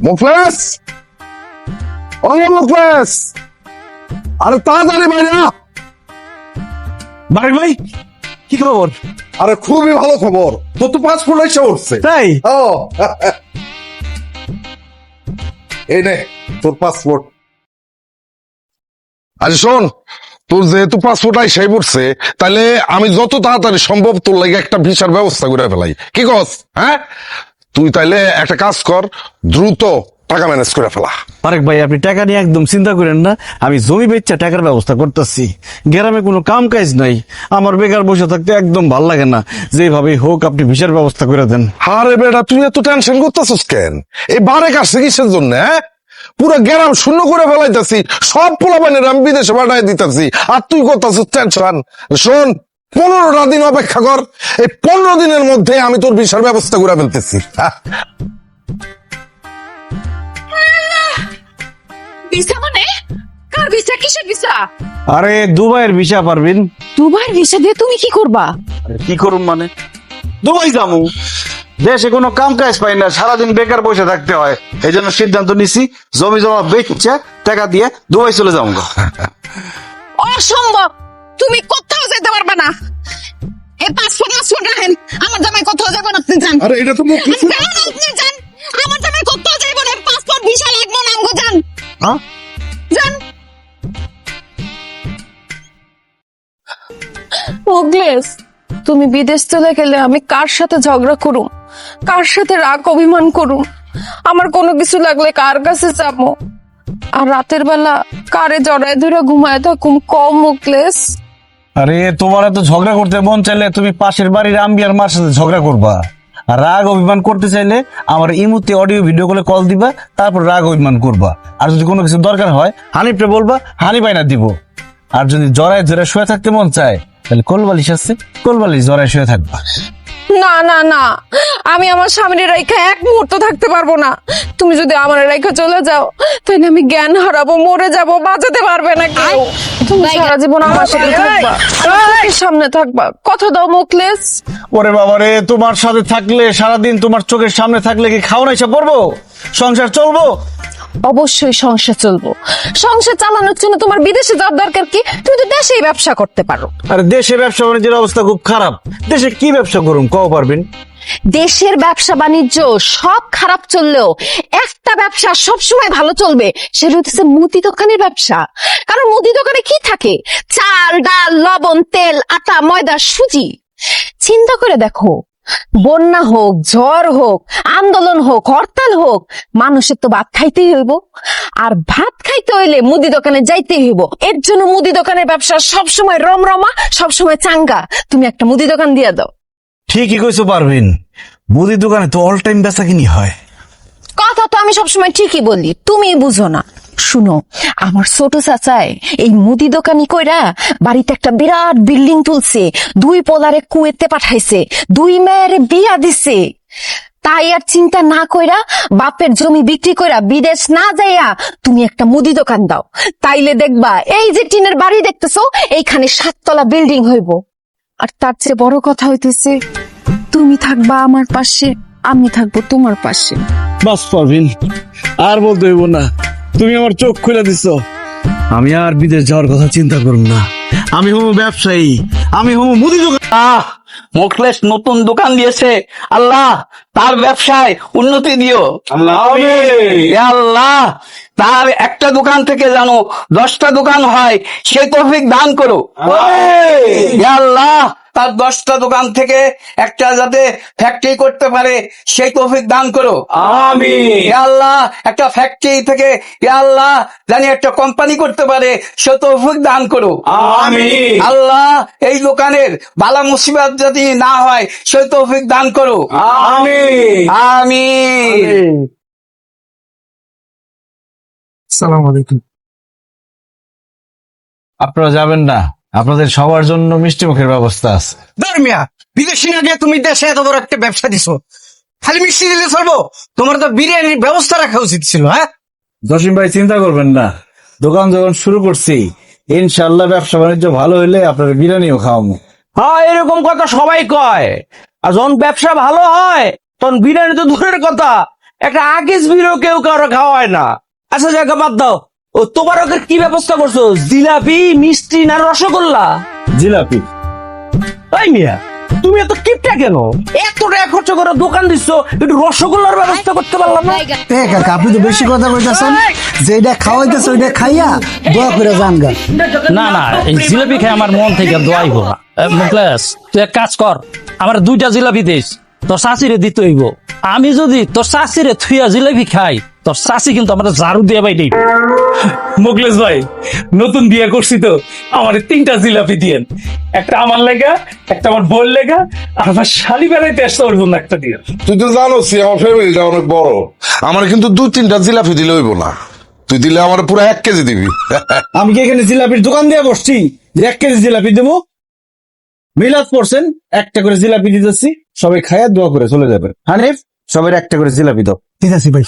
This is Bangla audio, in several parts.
মুখলেস, ও মুখলেস, আরে তাড়াতাড়ি বাইরে আ। বারেক ভাই, কি খবর? আরে খুবই ভালো খবর, তোর তো পাসপোর্ট এসে উঠছে। তাই? ও এই নে তোর পাসপোর্ট। আরে শোন, তোর যেহেতু পাসপোর্ট আইসাই পড়ছে, তাহলে আমি যত তাড়াতাড়ি সম্ভব তোর লাগে একটা ভিসার ব্যবস্থা করে ফেলাই। কি কস? হ্যাঁ, তুই তাইলে একটা কাজ কর, দ্রুত টাকা ম্যানেজ করে ফেলা। বারেক ভাই, আপনি টাকা নিয়ে একদম চিন্তা করেন না। আমি জমি বেচা টাকার ব্যবস্থা করতেছি। গ্রামে কোনো কাম কাজ নাই, আমার বেকার বসে থাকতে একদম ভাল লাগে না। যেভাবে হোক আপনি ভিসার ব্যবস্থা করে দেন। আরে বেটা, তুই এত টেনশন করতেছিস কেন? এই বারেক আসছে কিসের জন্য? হ্যাঁ, পুরো গ্রাম শূন্য করে ফেলাইতেছি, সব পোলাপানের আমি বিদেশে পাঠাই দিতেছি, আর তুই করতেছিস টেনশন। শোন, 15টা দিন অপেক্ষা কর, এই 15 দিনের মধ্যে আমি তোর ভিসার ব্যবস্থা করে ফেলতেছি। ভিসা মানে? কার ভিসা? কিসের ভিসা? আরে দুবাইয়ের ভিসা পারবেন? দুবাইয়ের ভিসা দিয়ে তুমি কি করবা? কি করুন মানে? দুবাই যাবো। দেশে কোনো কাম কাজ পাই না, সারাদিন বেকার বসে থাকতে হয়। এই জন্য সিদ্ধান্ত নিছি, জমি জমা বেচছে টাকা দিয়ে দুবাই চলে যাবো। অসম্ভব, তুমি কোথাও যেতে পারবে না। এই পাসপোর্ট রাখেন, আমার জামাই কোথাও যাবে না, আপনি যান। আরে এটা তো মুখলেস। আপনি যান, আমার জামাই কোথাও যাইব না, পাসপোর্ট ভিসা লাগবে না, আমগো যান। হ্যাঁ, যান। মুগলেস, তুমি বিদেশ চলে গেলে আমি কার সাথে ঝগড়া করুম, কার সাথে রাগ অভিমান করুম, আমার কোনো কিছু লাগলে কার কাছে যাবো, আর রাতের বেলা কারে জড়ায় ধরে ঘুমায় থাকুম? কম মুগলেস। আরে তোমার এত ঝগড়া করতে মন চাইলে তুমি পাশের বাড়ির আম্বিয়ার মার সাথে ঝগড়া করবা, আর রাগ অভিমান করতে চাইলে আমার ইমুতে অডিও ভিডিও করে কল দিবা, তারপর রাগ অভিমান করবা। আর যদি কোনো কিছু দরকার হয় হানিফরে বলবা, হানি বাইনা দিব। আর যদি জড়ায় জড়ায় শুয়ে থাকতে মন চায়, তাহলে কোলবালিশ আছে, কোলবালিশ জড়ায় শুয়ে থাকবা। না না না, আমি আমার স্বামীর রাইখা এক মুহূর্ত থাকতে পারবো না। তুমি যদি আমার রাইখা চলে যাও, তাহলে আমি জ্ঞান হারাবো, মরে যাবো, বাঁচাতে পারবে না কেউ। তুমি সারা জীবন আমার সাথে থাকবা, আমার চোখের সামনে থাকবা, কথা দাও মুখলেস। ওরে বাবারে, তোমার সাথে থাকলে, সারাদিন তোমার চোখের সামনে থাকলে কি খাওয়া এসে পড়বো? সংসার চলবো? অবশ্যই সংসার চলবো। সংসার চালানোর জন্য তোমার বিদেশে যাওয়ার দরকার কি? তুমি তো দেশেই ব্যবসা করতে পারো। আরে দেশে ব্যবসা বাণিজ্যের অবস্থা খুব খারাপ, দেশে কি ব্যবসা করুম কও পারবেন? দেশের ব্যবসা বাণিজ্য সব খারাপ চললেও একটা ব্যবসা সবসময় ভালো চলবে, সেটা হচ্ছে মুদি দোকানের ব্যবসা। কারণ মুদি দোকানে কি থাকে? চাল, ডাল, লবণ, তেল, আটা, ময়দা, সুজি। চিন্তা করে দেখো, বন্যা হোক, ঝড় হোক, আন্দোলন হোক, হরতাল হোক, মানুষের তো ভাত খাইতেই হইব। আর ভাত খাইতে হইলে মুদি দোকানে যাইতেই হইব। এর জন্য মুদি দোকানের ব্যবসা সবসময় রমরমা, সবসময় চাঙ্গা। তুমি একটা মুদি দোকান দিয়ে দাও। ঠিকই কইছো পারবেন, মুদি দোকানে তো অল টাইম বেচা কিনি হয়। কথা তো আমি সবসময় ঠিকই বলি, তুমি বুঝো না। শুনো, আমার ছোট চাচায় এই মুদি দোকানি কইরা বাড়িতে একটা বিরাট বিল্ডিং তুলছে, 2 পোলারে কুয়েতে পাঠাইছে, 2 মেয়েরে বিয়া দিছে। তাই আর চিন্তা না কইরা বাপের জমি বিক্রি কইরা বিদেশ না যাইয়া তুমি একটা মুদি দোকান দাও, তাইলে দেখবা এই যে টিনের বাড়ি দেখতেছো, এইখানে 7 তলা বিল্ডিং হইব। আর তার চেয়ে বড় কথা হইতেছে, তুমি থাকবা আমার পাশে, আমি থাকবো তোমার পাশে। বাস পারবেন, আর বলতে হইব না, তুমি আমার চোখ খুলে দিছো। আমি আর বিদেশ যাওয়ার কথা চিন্তা করব না। আমি হবো ব্যবসায়ী, আমি হবো মুদি দোকান। মুখলেস নতুন দোকান দিয়েছে, আল্লাহ তার ব্যবসায় উন্নতি দিও। ইয়া আল্লাহ, তার একটা দোকান থেকে যেন 10টা দোকান হয়, সে তৌফিক দান করো। ইয়া আল্লাহ, তার 10টা দোকান থেকে একটা যাতে ফ্যাক্টরি করতে পারে, সেই তৌফিক দান করো। আমিন। ইয়া আল্লাহ, একটা ফ্যাক্টরি থেকে ইয়া আল্লাহ জানি একটা কোম্পানি করতে পারে, সে তৌফিক দান করো। আমিন। আল্লাহ, এই দোকানের বালা মুসিবত যদি না হয়, সে তৌফিক দান করো। আমিন আমিন। আসসালামু আলাইকুম। আপনারা যাবেন না, আপনাদের সবার জন্য মিষ্টি মুখের ব্যবস্থা আছে। ধর্মিয়া, বিদেশি না গিয়ে তুমি দেশে এত বড় একটা ব্যবসা দিছো, খালি মিষ্টি দিলে চলবো? তোমার তো বিরিয়ানির ব্যবস্থা রাখা উচিত ছিল। হ্যাঁ, জসিম ভাই চিন্তা করবেন না, দোকান যখন শুরু করছি, ইনশাল্লাহ ব্যবসা বাণিজ্য ভালো হইলে আপনার বিরিয়ানিও খাওয়াবো। হ্যাঁ, এরকম কথা সবাই কয়। আর যখন ব্যবসা ভালো হয়, তখন বিরিয়ানি তো দূরের কথা, একটা আগেজ বিরো কেউ কারো খাওয়ায় না। আচ্ছা জায়গা বাদ দাও, ও তোবারকের কি ব্যবস্থা করছো? জিলাপি, মিষ্টি না রসগোল্লা? জিলাপি। তাই মিয়া, তুমি এত কিপটা কেন? এত টাকা খরচ করে দোকান দিচ্ছ, একটু রসগোল্লার ব্যবস্থা করতে পারলাম না? কাকা আপনি তো বেশি কথা কইতাছেন, যেটা খাওয়াইতেছে ওইটা খাইয়া দোয়া করে যান গা। না না, এই জিলাপি খেয়ে আমার মন থেকে দোয়াইব না। মুখলেস, তুই এক কাজ কর, আমার 2টা জিলাপি দিস, তোর শাশিরে দিতে হইব। আমি যদি তোর শাশিরে থুইয়া জিলাপি খাই, তোর শাশি কিন্তু আমার ঝাড়ু দিয়ে বাইরে। মুখলেস ভাই, নতুন বিয়ে করছি তো, আমার 3টা জিলাপি দিয়েন। একটা আমার লেগা, একটা আমার বোন লেগা, আর আমার শালি বেড়াইতে আসতে ওর জন্য একটা দিয়ে। তুই তো জানোস আমার ফ্যামিলিটা অনেক বড়, আমার কিন্তু 2-3টা জিলাপি দিলে হইব না, তুই দিলে আমার পুরো 1 কেজি দিবি। আমি কি এখানে জিলাপির দোকান দিয়ে বসছি যে 1 কেজি জিলাপি দেবো? মিলাদ পড়ছেন, একটা করে জিলাপি দিতেছি, সবাই খায়া দোয়া করে চলে যাবে। হানিফ, সবাই একটা করে জিলাপি দাও। ঠিক আছে ভাই।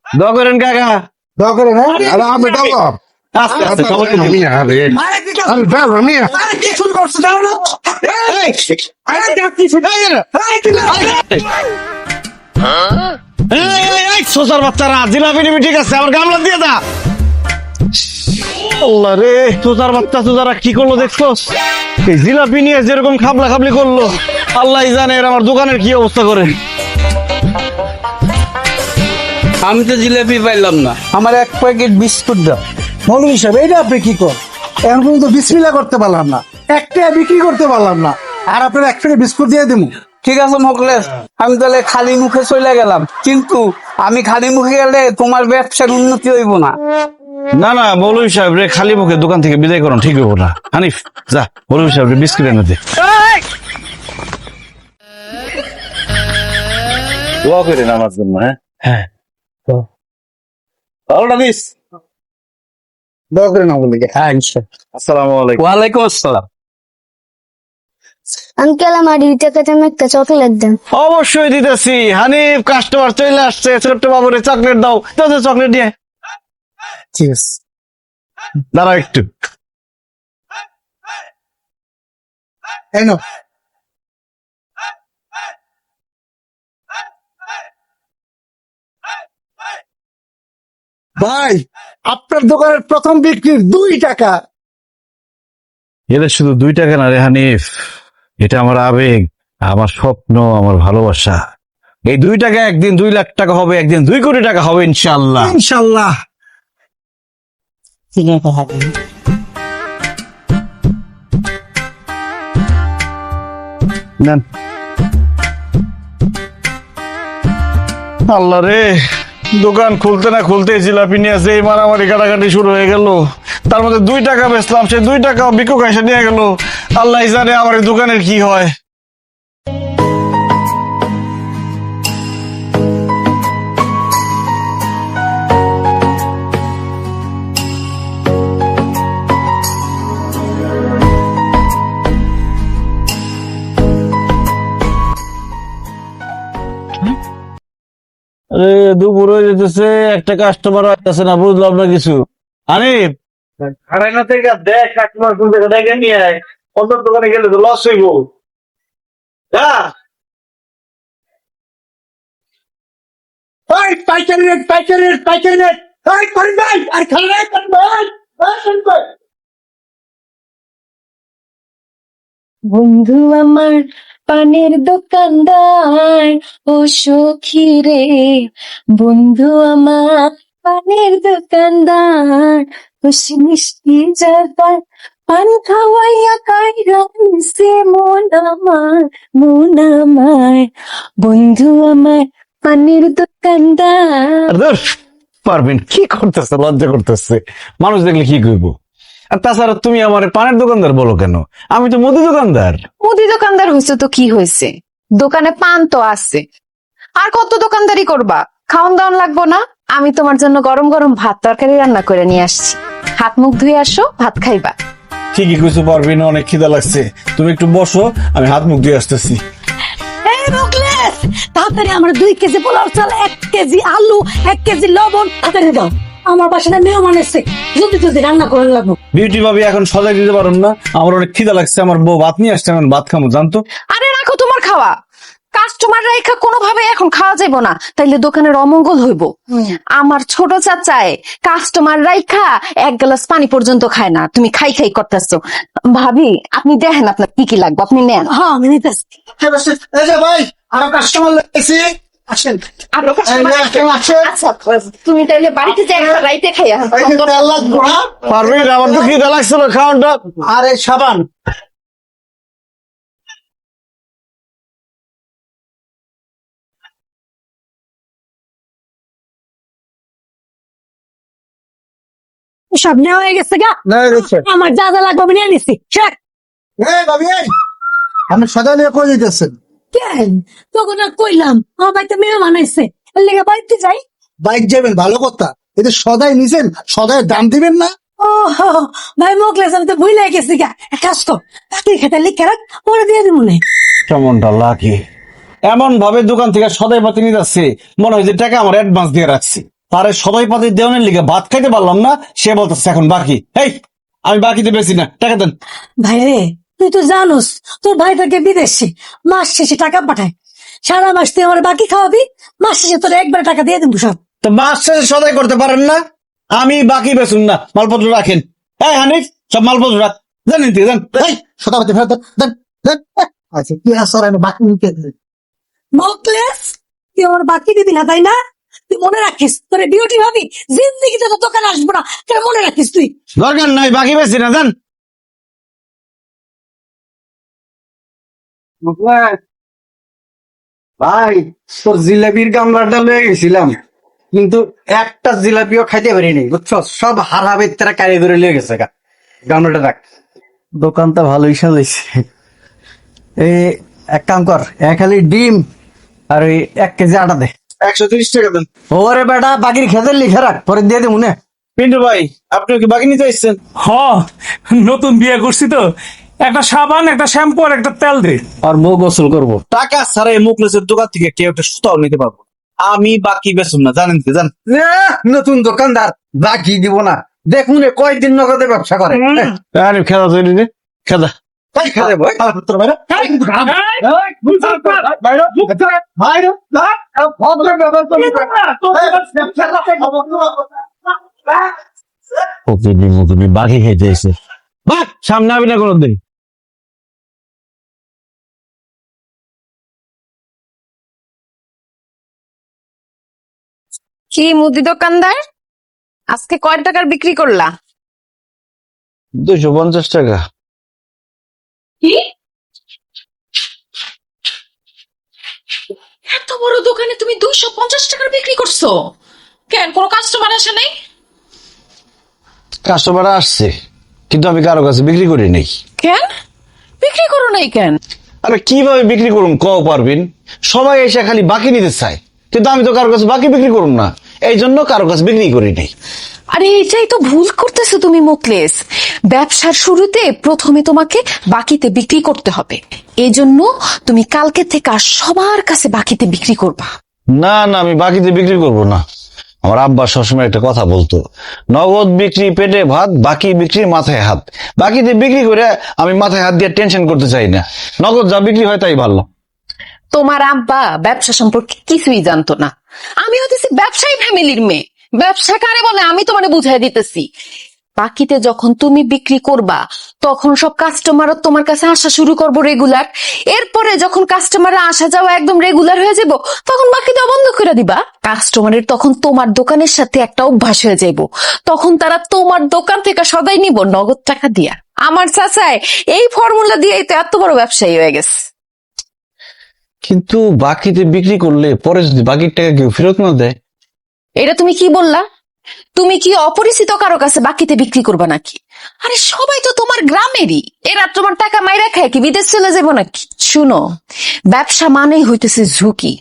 দোয়া করেন কাকা। দোয়া করে না। আরে আমি ডালাম আস্তে আস্তে সবাই মিয়া, আরে আরে ডালাম মিয়া। সোসার বাচ্চারা, জিলাপি নিবি ঠিক আছে, আমার গামলা দিয়ে দা। আল্লাহ রে, সোসার বাচ্চা সোজারা কি করলো দেখছোস? এই জিলাপি নিয়ে যেরকম খাবলা খাবলি করলো, আল্লাহ জানে এর আমার দোকানের কি অবস্থা করে। আমি তো জিলাপি পাইলাম না, আমার 1 প্যাকেট বিস্কুট দাও। মৌলভী সাহেব এটা আপনি কি কর? এখন পর্যন্ত বিসমিল্লাহ করতে পারলাম না, একটা বিক্রি করতে পারলাম না, আর আপনার 1 প্যাকেট বিস্কুট দিয়ে দেবো। ঠিক আছে মোকলেস, আমি তাহলে খালি মুখে চলে গেলাম, কিন্তু আমি খালি মুখে গেলে তোমার ব্যবসার উন্নতি হইব না। না না, মৌলভী সাহেব রে খালি মুখে দোকান থেকে বিদায় করুন, ঠিক হবো না। হানিফ যা, মৌলভী সাহেব রে বিস্কুট এনে দে। দোয়া করেন আমার জন্য। হ্যাঁ ভালোটা দিস। দোয়া করে না বলে। হ্যাঁ, আসসালামু আলাইকুম। ওয়ালাইকুম আসসালাম। আঙ্কেল আমার 2 টাকাতে আমি একটা চকলেট দেন। অবশ্যই দিতেছি। হানিফ, কাস্টমার চলে আসছে, ছোট্ট বাবুরে চকলেট দাও। তো চকলেট দিয়ে ঠিক আছে। দাঁড়াও একটু। এই নাও। ভাই, আপনার দোকানের প্রথম বিক্রি 2 টাকা। এটা শুধু 2 টাকা না রে হানিফ, এটা আমার আবেগ, আমার স্বপ্ন, আমার ভালোবাসা। এই 2 টাকা একদিন 2 লাখ টাকা হবে, একদিন 2 কোটি টাকা হবে ইনশাআল্লাহ। ইনশাআল্লাহ। নেন। আল্লাহ রে, দোকান খুলতে না খুলতে জিলাপি নিয়ে যে মারামারি কাটাকাটি শুরু হয়ে গেল। তার মধ্যে 2 টাকা বেচলাম, সেই 2 টাকা ভিক্ষুক এসে নিয়ে গেল। আল্লাহ জানে আমার এই দোকানের কি হয়। আরে দুপুর হয়ে যেতেছে, একটা কাস্টমার আসতেছে না, বুঝলাম না কিছু। আরে আড়াইনা থেকে দেখ কাস্টমার কোন জায়গা দেখে নিয়ে আয়, অন্য দোকানে গেলে তো লস হইব। পাইকারি রেট, পাইকারি রেট, পাইকারি রেট। এই করিম ভাই, আর খালি রেট করিম ভাই। করিম ভাই। বন্ধু আমার পানের দোকানদার, ও সখী রে, বন্ধু আমার পানের দোকানদার, খুশি মিষ্টি যাবার পান খাওয়াইয়া কাইরাইছে মন আমার, বন্ধু আমার পানের দোকানদার। ধুর, পারবেন কি করতেছে, লজ্জা করতেছে, মানুষ দেখলে কি করবো। আর তাছাড়া তুমি আমার পানের দোকানদার বলো কেন? আমি তো মুদি দোকানদার। মুদি দোকানদার হয়েছে তো কি হয়েছে, দোকানে পান তো আছে, আর কত দোকানদারি করবা? খাওন দাওয়ান লাগবো না? আমি তোমার জন্য গরম গরম ভাত তরকারি রান্না করে নিয়ে আসছি, হাত মুখ ধুয়ে আসো, ভাত খাইবা। ঠিকই কিছু পারবি না, অনেক খিদা লাগছে, তুমি একটু বসো, আমি হাত মুখ দিয়ে আসতেছি। এই মুখলেস, তাড়াতাড়ি আমার 2 কেজি পোলাও চাল, 1 কেজি আলু, 1 কেজি লবণ তাড়াতাড়ি দাও। আমার বাসাটা মেহমান এসছে, জলদি জলদি রান্না করে লাগবো। বিউটি ভাবি এখন সজাগ দিতে পারেন না? আমার অনেক খিদা লাগছে, আমার বউ ভাত নিয়ে আসছে, আমি ভাত খাবো জানতো। আরে রাখো তোমার খাওয়া, কাস্টমার রেখা কোনোভাবে এখন খাওয়া যাইব না, তাইলে দোকানের অমঙ্গল হইব। আমার ছোট চাচায় কাস্টমার রাইখা এক গ্লাস পানি পর্যন্ত খায় না, তুমি খাই খাই করতেছো। ভাবি আপনি দেখেন আপনার কি কি লাগবে, আপনি নেন। হ্যাঁ আমি নিতেছি। এই যে ভাই, আরো কাস্টমার লেগেছি, আসেন। আরো customer আছে? আচ্ছা তুমি তাইলে বাড়িতে যাই রাইতে খাইয়া। এই যে তেল লাগবে না? পারবেন? আমার তো খিদা লাগছিল, খাওয়ানটা। আরে সাবান, সব নেওয়া হয়ে গেছে গা, আমার যা যা লাগবে আমি নিয়ে নিচ্ছি। শেখ এই ভাবি, এই, আপনি সদা নিয়ে কই যেতেছেন? কেন তখন আর কইলাম আমার বাড়িতে মেহমান এসছে, এর লেগে বাড়িতে যাই। বাইক যাবেন, ভালো কথা। এই যে সদাই নিছেন, সদাই দাম দিবেন না? ও ভাই মোকলেস, আমি তো ভুলে গেছি গা। এক কাজ কর, চাকরি খেতে লিখে রাখ, পরে দিয়ে দিব মনে। কেমনটা লাগে এমন ভাবে দোকান থেকে সদাই পাতি নিয়ে যাচ্ছে, মনে হয় যে টাকা আমার অ্যাডভান্স দিয়ে রাখছি। তারে সদাই পাতি দেওয়ানের লিগে ভাত খাইতে পারলাম না, সে বলতেছে এখন বাকি। এই আমি বাকিতে বেশি না, টাকা দেন। ভাই রে, তুই তো জানোস তোর ভাই থাকে বিদেশে, মাস শেষে টাকা পাঠায়। সারা মাস তুই আমার বাকি খাওয়াবি, মাস শেষে তোর একবার টাকা দিয়ে দিব সব। তো মাস শেষে সদাই করতে পারেন না? আমি বাকি বেচুন না, মালপত্র রাখেন। এই হানিফ, সব মালপত্র রাখ, জানেন তুই জান। এই সদাপাতি ফেরত দেন, দেন, দেন। আচ্ছা কি আসর, আমি বাকি নিতে দেন। মোকলেস, তুই আমার বাকি দিবি না তাই না? তুই মনে রাখিস তোর ডিউটি ভাবি জিন্দিগিতে তো দোকানে আসবো না, কেন মনে রাখিস তুই। দরকার নাই, বাকি বেশি না, জান। ভাই তোর জিলাপির গামলাটা লয়ে গেছিলাম, কিন্তু একটা জিলাপিও খাইতে পারিনি, বুঝছো? সব হারাবে তারা কারিগরি লয়ে গেছে গা। গামলাটা রাখ, দোকানটা ভালোই সাজাইছে। এই এক কাম কর, এক খালি ডিম আর ওই 1 কেজি আটা দে। 130 টাকা দেন। ওরে বেটা, বাকির খেতে লিখে রাখ, পরে দিয়ে দেবো না। পিন্টু ভাই, আপনি কি বাকি নিতে এসছেন? হ, নতুন বিয়ে করছি তো, একটা সাবান, একটা শ্যাম্পু আর একটা তেল দে। আর বউ গোসল করবো। টাকা ছাড়া এই মুখলেসের দোকান থেকে কেউ একটা সুতাও নিতে পারবো না। আমি বাকি বেচুন না, জানেন তো, জান। নতুন দোকানদার বাকি দিব না, দেখুন কয়েকদিন নগদে ব্যবসা করে। আরে খেলা তৈরি নে, খেলা। তাই খেলে বই প্রতিদিন বাকি খেতে এসে বাহ, সামনে আবি না কোনোদিন। কি মুদি দোকানদার, আজকে কয় টাকার বিক্রি করলা? 250 টাকা। কি এত বড় দোকানে তুমি 250 টাকার বিক্রি করছো? কেন, কোনো কাস্টমার আসে নাই? কাস্টমার আসছে, কিন্তু আমি কারো কাছে বিক্রি করি নাই। কেন বিক্রি করো নাই কেন? আরে কিভাবে বিক্রি করুন কও পারবেন? সবাই এসে খালি বাকি নিতে চায়, কিন্তু আমি তো কারো কাছে বাকি বিক্রি করুন না, এই জন্য কারো কাছে বিক্রি করি নাই। আরে এটাই তো ভুল করতেছো তুমি মোকলেস। ব্যবসার শুরুতে প্রথমে তোমাকে বাকিতে বিক্রি করতে হবে, এজন্য তুমি কালকে থেকে আর সবার কাছে বাকিতে বিক্রি করবা। না না, আমি বাকিতে বিক্রি করব না। আমার আব্বা সবসময় একটা কথা বলতো, নগদ বিক্রি পেটে ভাত, বাকি বিক্রি মাথায় হাত। বাকিতে বিক্রি করে আমি মাথায় হাত দিয়ে টেনশন করতে চাই না, নগদ যা বিক্রি হয় তাই ভালো। তোমার আব্বা ব্যবসা সম্পর্কে কিছুই জানতো না, আমি হতেছি ব্যবসায়ী ফ্যামিলির মেয়ে। ব্যবসা কারে বলে আমি তোমারে বুঝাই দিতেছি। বাকিতে যখন তুমি বিক্রি করবা তখন সব কাস্টমারও তোমার কাছে আসা শুরু করবো রেগুলার। এরপরে যখন কাস্টমার আসা যাওয়া একদম রেগুলার হয়ে যাব, তখন বাকি দেওয়া বন্ধ করে দিবা। কাস্টমারের তখন তোমার দোকানের সাথে একটা অভ্যাস হয়ে যাইব, তখন তারা তোমার দোকান থেকে সদাই নিব নগদ টাকা দিয়া। আমার চাচাই এই ফর্মুলা দিয়েই তো এত বড় ব্যবসায়ী হয়ে গেছে। কিন্তু বাকিতে বিক্রি করলে পরে যদি বাকির টাকা কেউ ফেরত না দেয়? এটা তুমি কি বললা? তুমি কি অপরিচিত কারো কাছে বাকিতে বিক্রি করবা নাকি? আরে সবাই তো তোমার গ্রামেরই, এরা তোমার টাকা মাইরা খায় কি বিদেশ চলে যাবো নাকি? শুনো, ব্যবসা মানেই হইতেছে ঝুঁকি।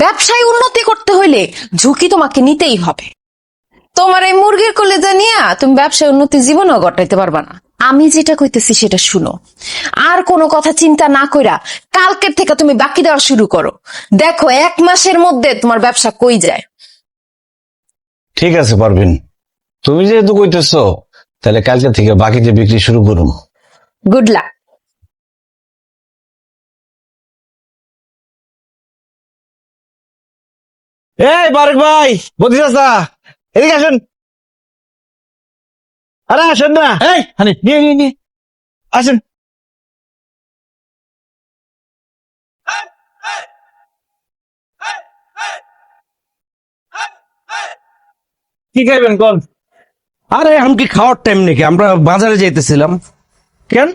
ব্যবসায় উন্নতি করতে হইলে ঝুঁকি তোমাকে নিতেই হবে। তোমার এই মুরগির কলেজা নিয়ে তুমি ব্যবসায় উন্নতি জীবনেও ঘটাইতে পারবা না। আমি যেটা কইতেছি সেটা শুনো, আর কোনো কথা চিন্তা না কইরা কালকের থেকে তুমি বাকি দেওয়া শুরু করো। দেখো 1 মাসের মধ্যে তোমার ব্যবসা কই যায়। ঠিক আছে পারবেন, তুমি যেহেতু কইতেছো, তাহলে কালকে থেকে বাকিতে বিক্রি শুরু করুন। Good luck. এই বারেক ভাই, বদি চাচা, এদিকে আসেন। আরে আসেন না, এই হানি নিয়ে নিয়ে নিয়ে আসেন। কি খাইবেন কোন? আরে এখন কি খাওয়ার টাইম নাকি? আমরা বাজারে যাইতেছিলাম। কেন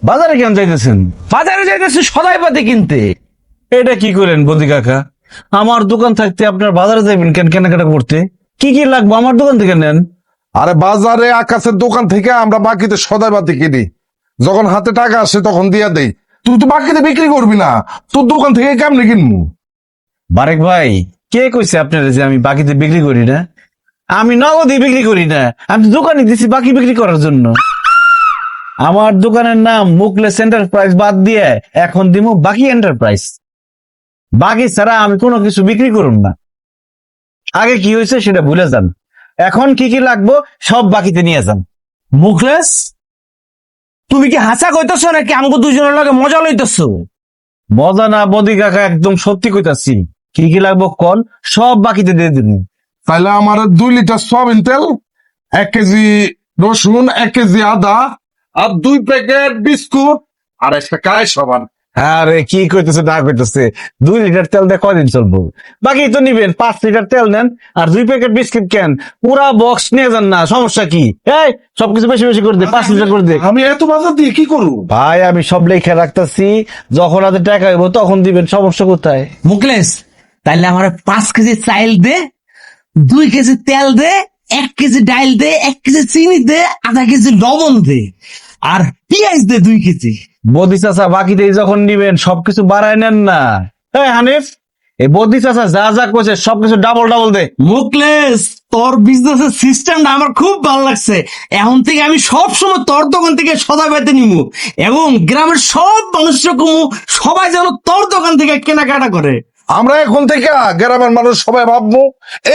বাজারে কেন যাইতেছেন? বাজারে যাইতেছি সদাইপাতি কিনতে। এটা কি করেন বদি কাকা? আমার দোকান থাকতে আপনার বাজারে যাবেন কেন কেনাকাটা করতে? কি কি লাগবে আমার দোকান থেকে নেন। আরে বাজারে আকাশের দোকান থেকে আমরা বাকিতে সদাইবাতি কিনি, যখন হাতে টাকা আসে তখন দিয়া দেই। তুই তো বাকিতে বিক্রি করবি না, তোর দোকান থেকে কেমনে কিনবো? বারেক ভাই, কে কইছে আপনারা যে আমি বাকিতে বিক্রি করি না? আমি নগদে বিক্রি করি না, আমি দোকানে দিছি বাকি বিক্রি করার জন্য। আমার দোকানের নাম মুকলেস এন্টারপ্রাইজ বাদ দিয়ে এখন দিমু বাকি এন্টারপ্রাইজ। বাকি ছাড়া আমি কোনো কিছু বিক্রি করুন না। আগে কি হয়েছে সেটা ভুলে যান, এখন কি কি লাগবো সব বাকিতে নিয়ে যান। মুখলেস, তুমি কি হাসা কইতেছো নাকি আমাকে দুজনের লগে মজা লইতেছো? মজা না বদি কাকা, একদম সত্যি কইতাছি। কি কি লাগবো কল, সব বাকিতে দিয়ে দিন। তাইলে আমার 2 লিটার সয়াবিন তেল, 1 কেজি রসুন, 1 কেজি আদা, আর 2 প্যাকেট বিস্কুট, আর একটা কায় সাবান। আরে কি কইতেছে না কইতেছে, 2 লিটার তেল দিয়ে কয়দিন চলবো? বাকি তো নিবেন 5 লিটার তেল নেন, আর 2 প্যাকেট বিস্কিট কেন, পুরা বক্স নিয়ে যান না, সমস্যা কি? এই সবকিছু বেশি বেশি করে দে, 5 লিটার করে দে। আমি এত বাজার দিয়ে কি করবো? ভাই আমি সব লেখা রাখতেছি, যখন হাতে টাকা হইব তখন দিবেন, সমস্যা কোথায়? মুখলেস, তাইলে আমার 5 কেজি চাইল দে, 2 কেজি তেল দে, 1 কেজি ডাইল দে, 1 কেজি চিনি দে, আধা কেজি লবণ দে, আর পেঁয়াজ দে 2 কেজি। বদি চাচা বাকিতে যখন নিবেন সবকিছু বাড়ায় নেন না। এই হানিফ, এই বদি চাচা যা যা কইছে সবকিছু ডাবল ডাবল দে। মুখলেস, তোর বিজনেসের সিস্টেমটা আমার খুব ভালো লাগছে। এখন থেকে আমি সব সময় তোর দোকান থেকে সদা পেতে নিবো, এবং গ্রামের সব মানুষকে কমু, সবাই যেন তোর দোকান থেকে কেনাকাটা করে। আমরা এখন থেকে গ্রামের মানুষ সবাই ভাববো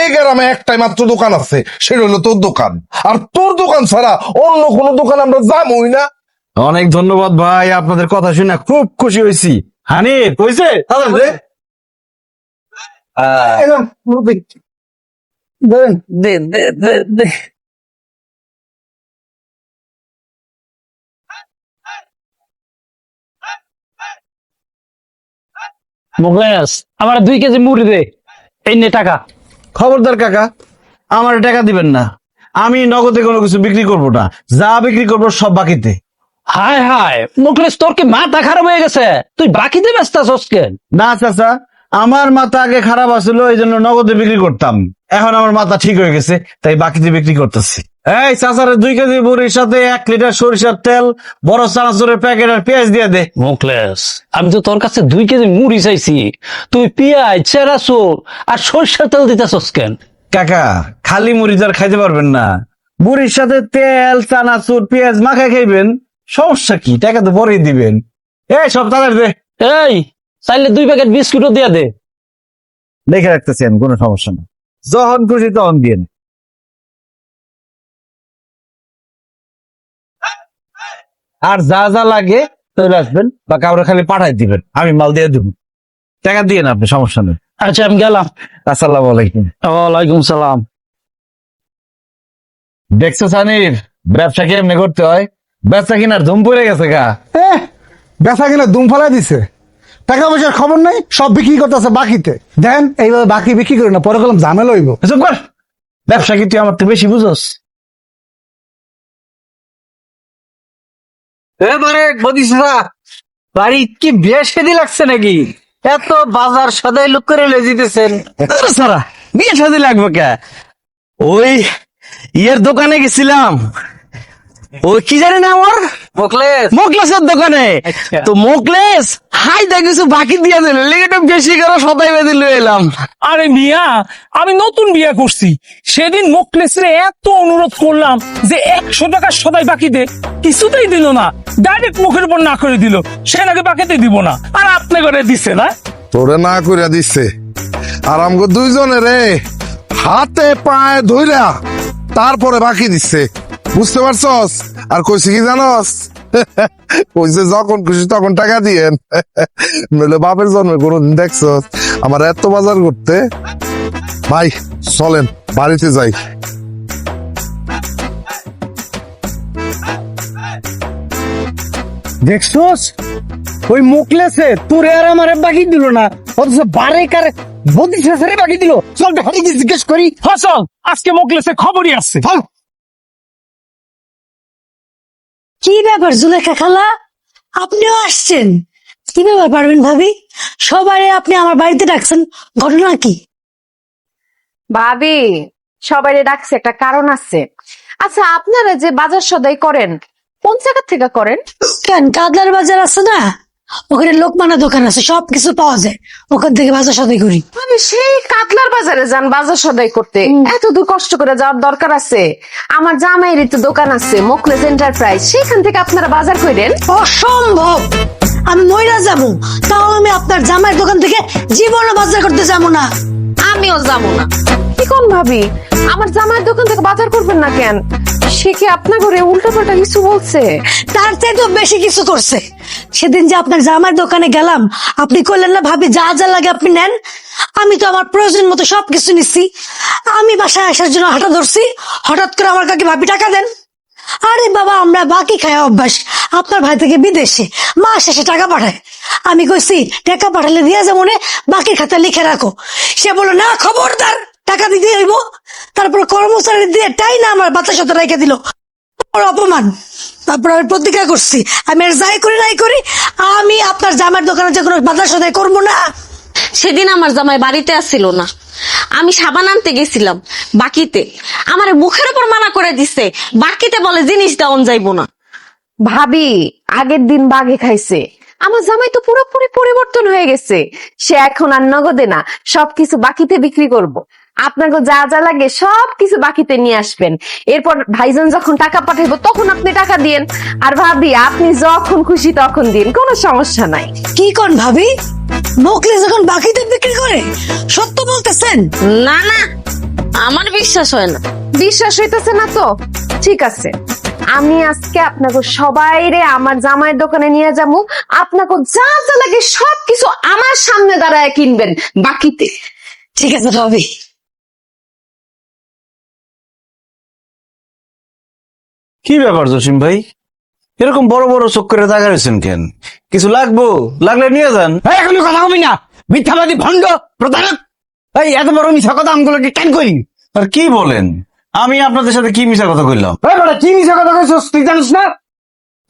এই গ্রামে একটাই মাত্র দোকান আছে, সেটা হলো তোর দোকান। আর তোর দোকান ছাড়া অন্য কোনো দোকান আমরা যাবোই না। অনেক ধন্যবাদ ভাই, আপনাদের কথা শুনে খুব খুশি হয়েছি। হানিফ কইছে তাহলে দে। দে দে দে দে। মুখলেস, আমার 2 কেজি মুড়ি দে, এই নে টাকা। খবরদার কাকা, আমার টাকা দিবেন না, আমি নগদে কোনো কিছু বিক্রি করব না, যা বিক্রি করবো সব বাকিতে। হায় হায় মুখলেস, তোর কি মাথা খারাপ হয়ে গেছে? তুই বাকিতে ব্যস্ত আছিস কেন? না চাচা, আমার মাথা আগে খারাপ আছিল, এই জন্য নগদে বিক্রি করতাম। এখন আমার মাথা ঠিক হয়ে গেছে, তাই বাকিতে বিক্রি করতেছি। এই চাচারে 2 কেজি মুড়ির সাথে 1 লিটার সরিষার তেল, বড় চানাচুরের প্যাকেট আর পেঁয়াজ দিয়ে দে। মুখলেস, আমি তো তোর কাছে 2 কেজি মুড়ি চাইছি, তুই পেঁয়াজ, চেরাচুর আর সরষের তেল দিতেছস কেন? কাকা, খালি মুড়ি তো আর খাইতে পারবেন না, মুড়ির সাথে তেল, চানাচুর, পেঁয়াজ মাখায় খাইবেন, সমস্যা কি? টাকা তো পরেই দিবেন। এই সব তাদের দে। এই চাইলে 2 প্যাকেট বিস্কুটও দিয়া দে। দেখে রাখতেছেন, কোনো সমস্যা না, যখন খুশি তখন দিন। আর যা যা লাগে চলে আসবেন, বা কাউরে খালি পাঠাই দিবেন, আমি মাল দিয়ে দিব, টাকা দিয়ে না আপনি, সমস্যা নেই। আচ্ছা আমি গেলাম। আসসালামু আলাইকুম। ওয়ালাইকুম সালাম। দেখছো সানির, ব্যবসা কেমনে করতে হয়? ব্যবসা কিনার ধুম পড়ে গেছে গা। বেচা কিনা দুম ফেলাই দিছে, টাকা পয়সার খবর নাই, সব বিক্রি করতেছে বাকিতে। দেন এইভাবে বাকি বিক্রি করে না, পরে কলম ঝামেলা হইব। চুপ কর, ব্যবসা কি তুই আমার তো বেশি বুঝোস? এবারে বদিসা, বাড়ি কি বিয়ে শাদী লাগছে নাকি? এত বাজার সদাই লোক করে লয়ে যেতেছেন। সারা বিয়ে শাদী লাগবে কে? ওই ইয়ের দোকানে গেছিলাম, ওই কি জানি না আমার মুখলেস, মোকলেসের দোকানে। আচ্ছা। তো মোকলেস হাই দেখ কিছু বাকি দিয়ে দিল, লেগে বেশি করে সদাই বেঁধে লয়ে এলাম। আরে মিয়া, আমি নতুন বিয়ে করছি, সেদিন মুখলেসরে এত অনুরোধ করলাম যে 100 টাকা সদাই বাকি দে, কিছুতেই দিল না, ডাইরেক্ট মুখের উপর না করে দিল, সে নাকি বাকিতে দিব না, আর আপনি করে দিছে না। তোরে না কইরা দিচ্ছে, আর আমগো দুইজনে রে হাতে পায়ে ধইরা তারপরে বাকি দিচ্ছে, বুঝতে পারছস? আর কইছে কি জানস? কইছে যখন খুশি তখন টাকা দিয়েন। নইলে বাপের জন্মে কোনোদিন দেখছস আমার এত বাজার করতে? ভাই চলেন বাড়িতে যাই। দেখছোস ওই মুখলেছে তোর আর আমার বাকি দিল না, অথচ বারে কারে বদিস বাকি দিল। চল হারি জিজ্ঞেস করি। ফসল আজকে মোকলেসে খবরই আসছে। কি ব্যাপার জুলেখা খালা, আপনিও আসছেন? কি ব্যাপার পারবেন ভাবি, সবাই আপনি আমার বাড়িতে ডাকছেন, ঘটনা কি? ভাবি সবাই ডাকছে একটা কারণ আছে। আচ্ছা, আপনারা যে বাজার সদাই করেন কোন জায়গা থেকে করেন? কেন, কাদলার বাজার আছে না, ওখানে লোকমানা দোকান আছে, সবকিছু পাওয়া যায়, ওখান থেকে বাজার সদাই করি। আমি সেই কাতলার বাজারে যান বাজার সদাই করতে, এত দূর কষ্ট করে যাওয়ার দরকার আছে? আমার জামাইয়ের তো দোকান আছে মোকলেস এন্টারপ্রাইজ, সেখান থেকে আপনারা বাজার করেন? অসম্ভব, আমি মহিলা যাবো, তাও আমি আপনার জামাইয়ের দোকান থেকে জীবনে বাজার করতে যাবো না। আমিও যাবো না। কি কোন ভাবি, আমার জামাইয়ের দোকান থেকে বাজার করবেন না কেন? সে কি আপনার ঘরে উল্টা পাল্টা কিছু বলছে? তার চাইতেও বেশি কিছু করছে। সেদিন যে আপনার জামার দোকানে গেলাম, আপনি করলেন না ভাবি যা যা লাগে আপনি নেন, আমি তো আমার প্রয়োজন মতো সবকিছু নিচ্ছি। আমি বাসায় আসার জন্য হাঁটা ধরছি, হঠাৎ করে আমার কাকে ভাবি টাকা দেন। আরে বাবা, আমরা বাকি খাই অভ্যাস, আপনার ভাই থেকে বিদেশে মাস শেষে টাকা পাঠায়। আমি কইছি টাকা পাঠালে দিয়ে যাবো না, বাকি খাতা লিখে রাখো। সে বললো না, খবরদার, টাকা দিতে হইব। তারপর কর্মচারী দিয়ে টাই না আমার বাতাস সাথে রেখে দিল, অপমান। তারপর আমি প্রতিজ্ঞা করছি, আমি আর যাই করি নাই করি, আমি আপনার জামার দোকানে যে কোনো বাজার সদাই করবো না। সেদিন আমার জামাই বাড়িতে আসছিল না, আমি সাবান আনতে গেছিলাম বাকিতে, আমার মুখের উপর মানা করে দিছে, বাকিতে বলে জিনিস দেওয়ান যাইবো না। ভাবি আগের দিন বাঘে খাইছে, আমার জামাই তো পুরোপুরি পরিবর্তন হয়ে গেছে। সে এখন আর নগদে না, সবকিছু বাকিতে বিক্রি করব। আপনাকে যা যা লাগে সবকিছু বাকিতে নিয়ে আসবেন, এরপর ভাইজান যখন টাকা পাঠাইবো তখন আপনি টাকা দিয়েন। আর ভাবি আপনি যখন খুশি তখন দিন, কোনো সমস্যা নাই। কি কোন ভাবি, মোকলে যখন বাকিতে বিক্রি করে? সত্য বলতেছেন? না না, আমার বিশ্বাস হয় না। বিশ্বাস হইতেছে না তো ঠিক আছে, আমি আজকে আপনাকে সবাইরে আমার জামাইয়ের দোকানে নিয়ে যাবো, আপনাকে যা যা লাগে সবকিছু আমার সামনে দাঁড়ায় কিনবেন বাকিতে। ঠিক আছে ভাবি। কি ব্যাপার জসিম ভাই, এরকম বড় বড় চোখ করে তাকা রয়েছেন কেন? কিছু লাগবো, লাগলে নিয়ে যান। এখনই কথা কবি না, মিথ্যাবাদী ভণ্ড প্রতারক। এই এত বড় মিথ্যা কথা আমগুলোকে কেন করি? আর কি বলেন, আমি আপনাদের সাথে কি মিশা কথা কইলাম? কি মিথ্যা কথা কইছিস তুই জানিস না?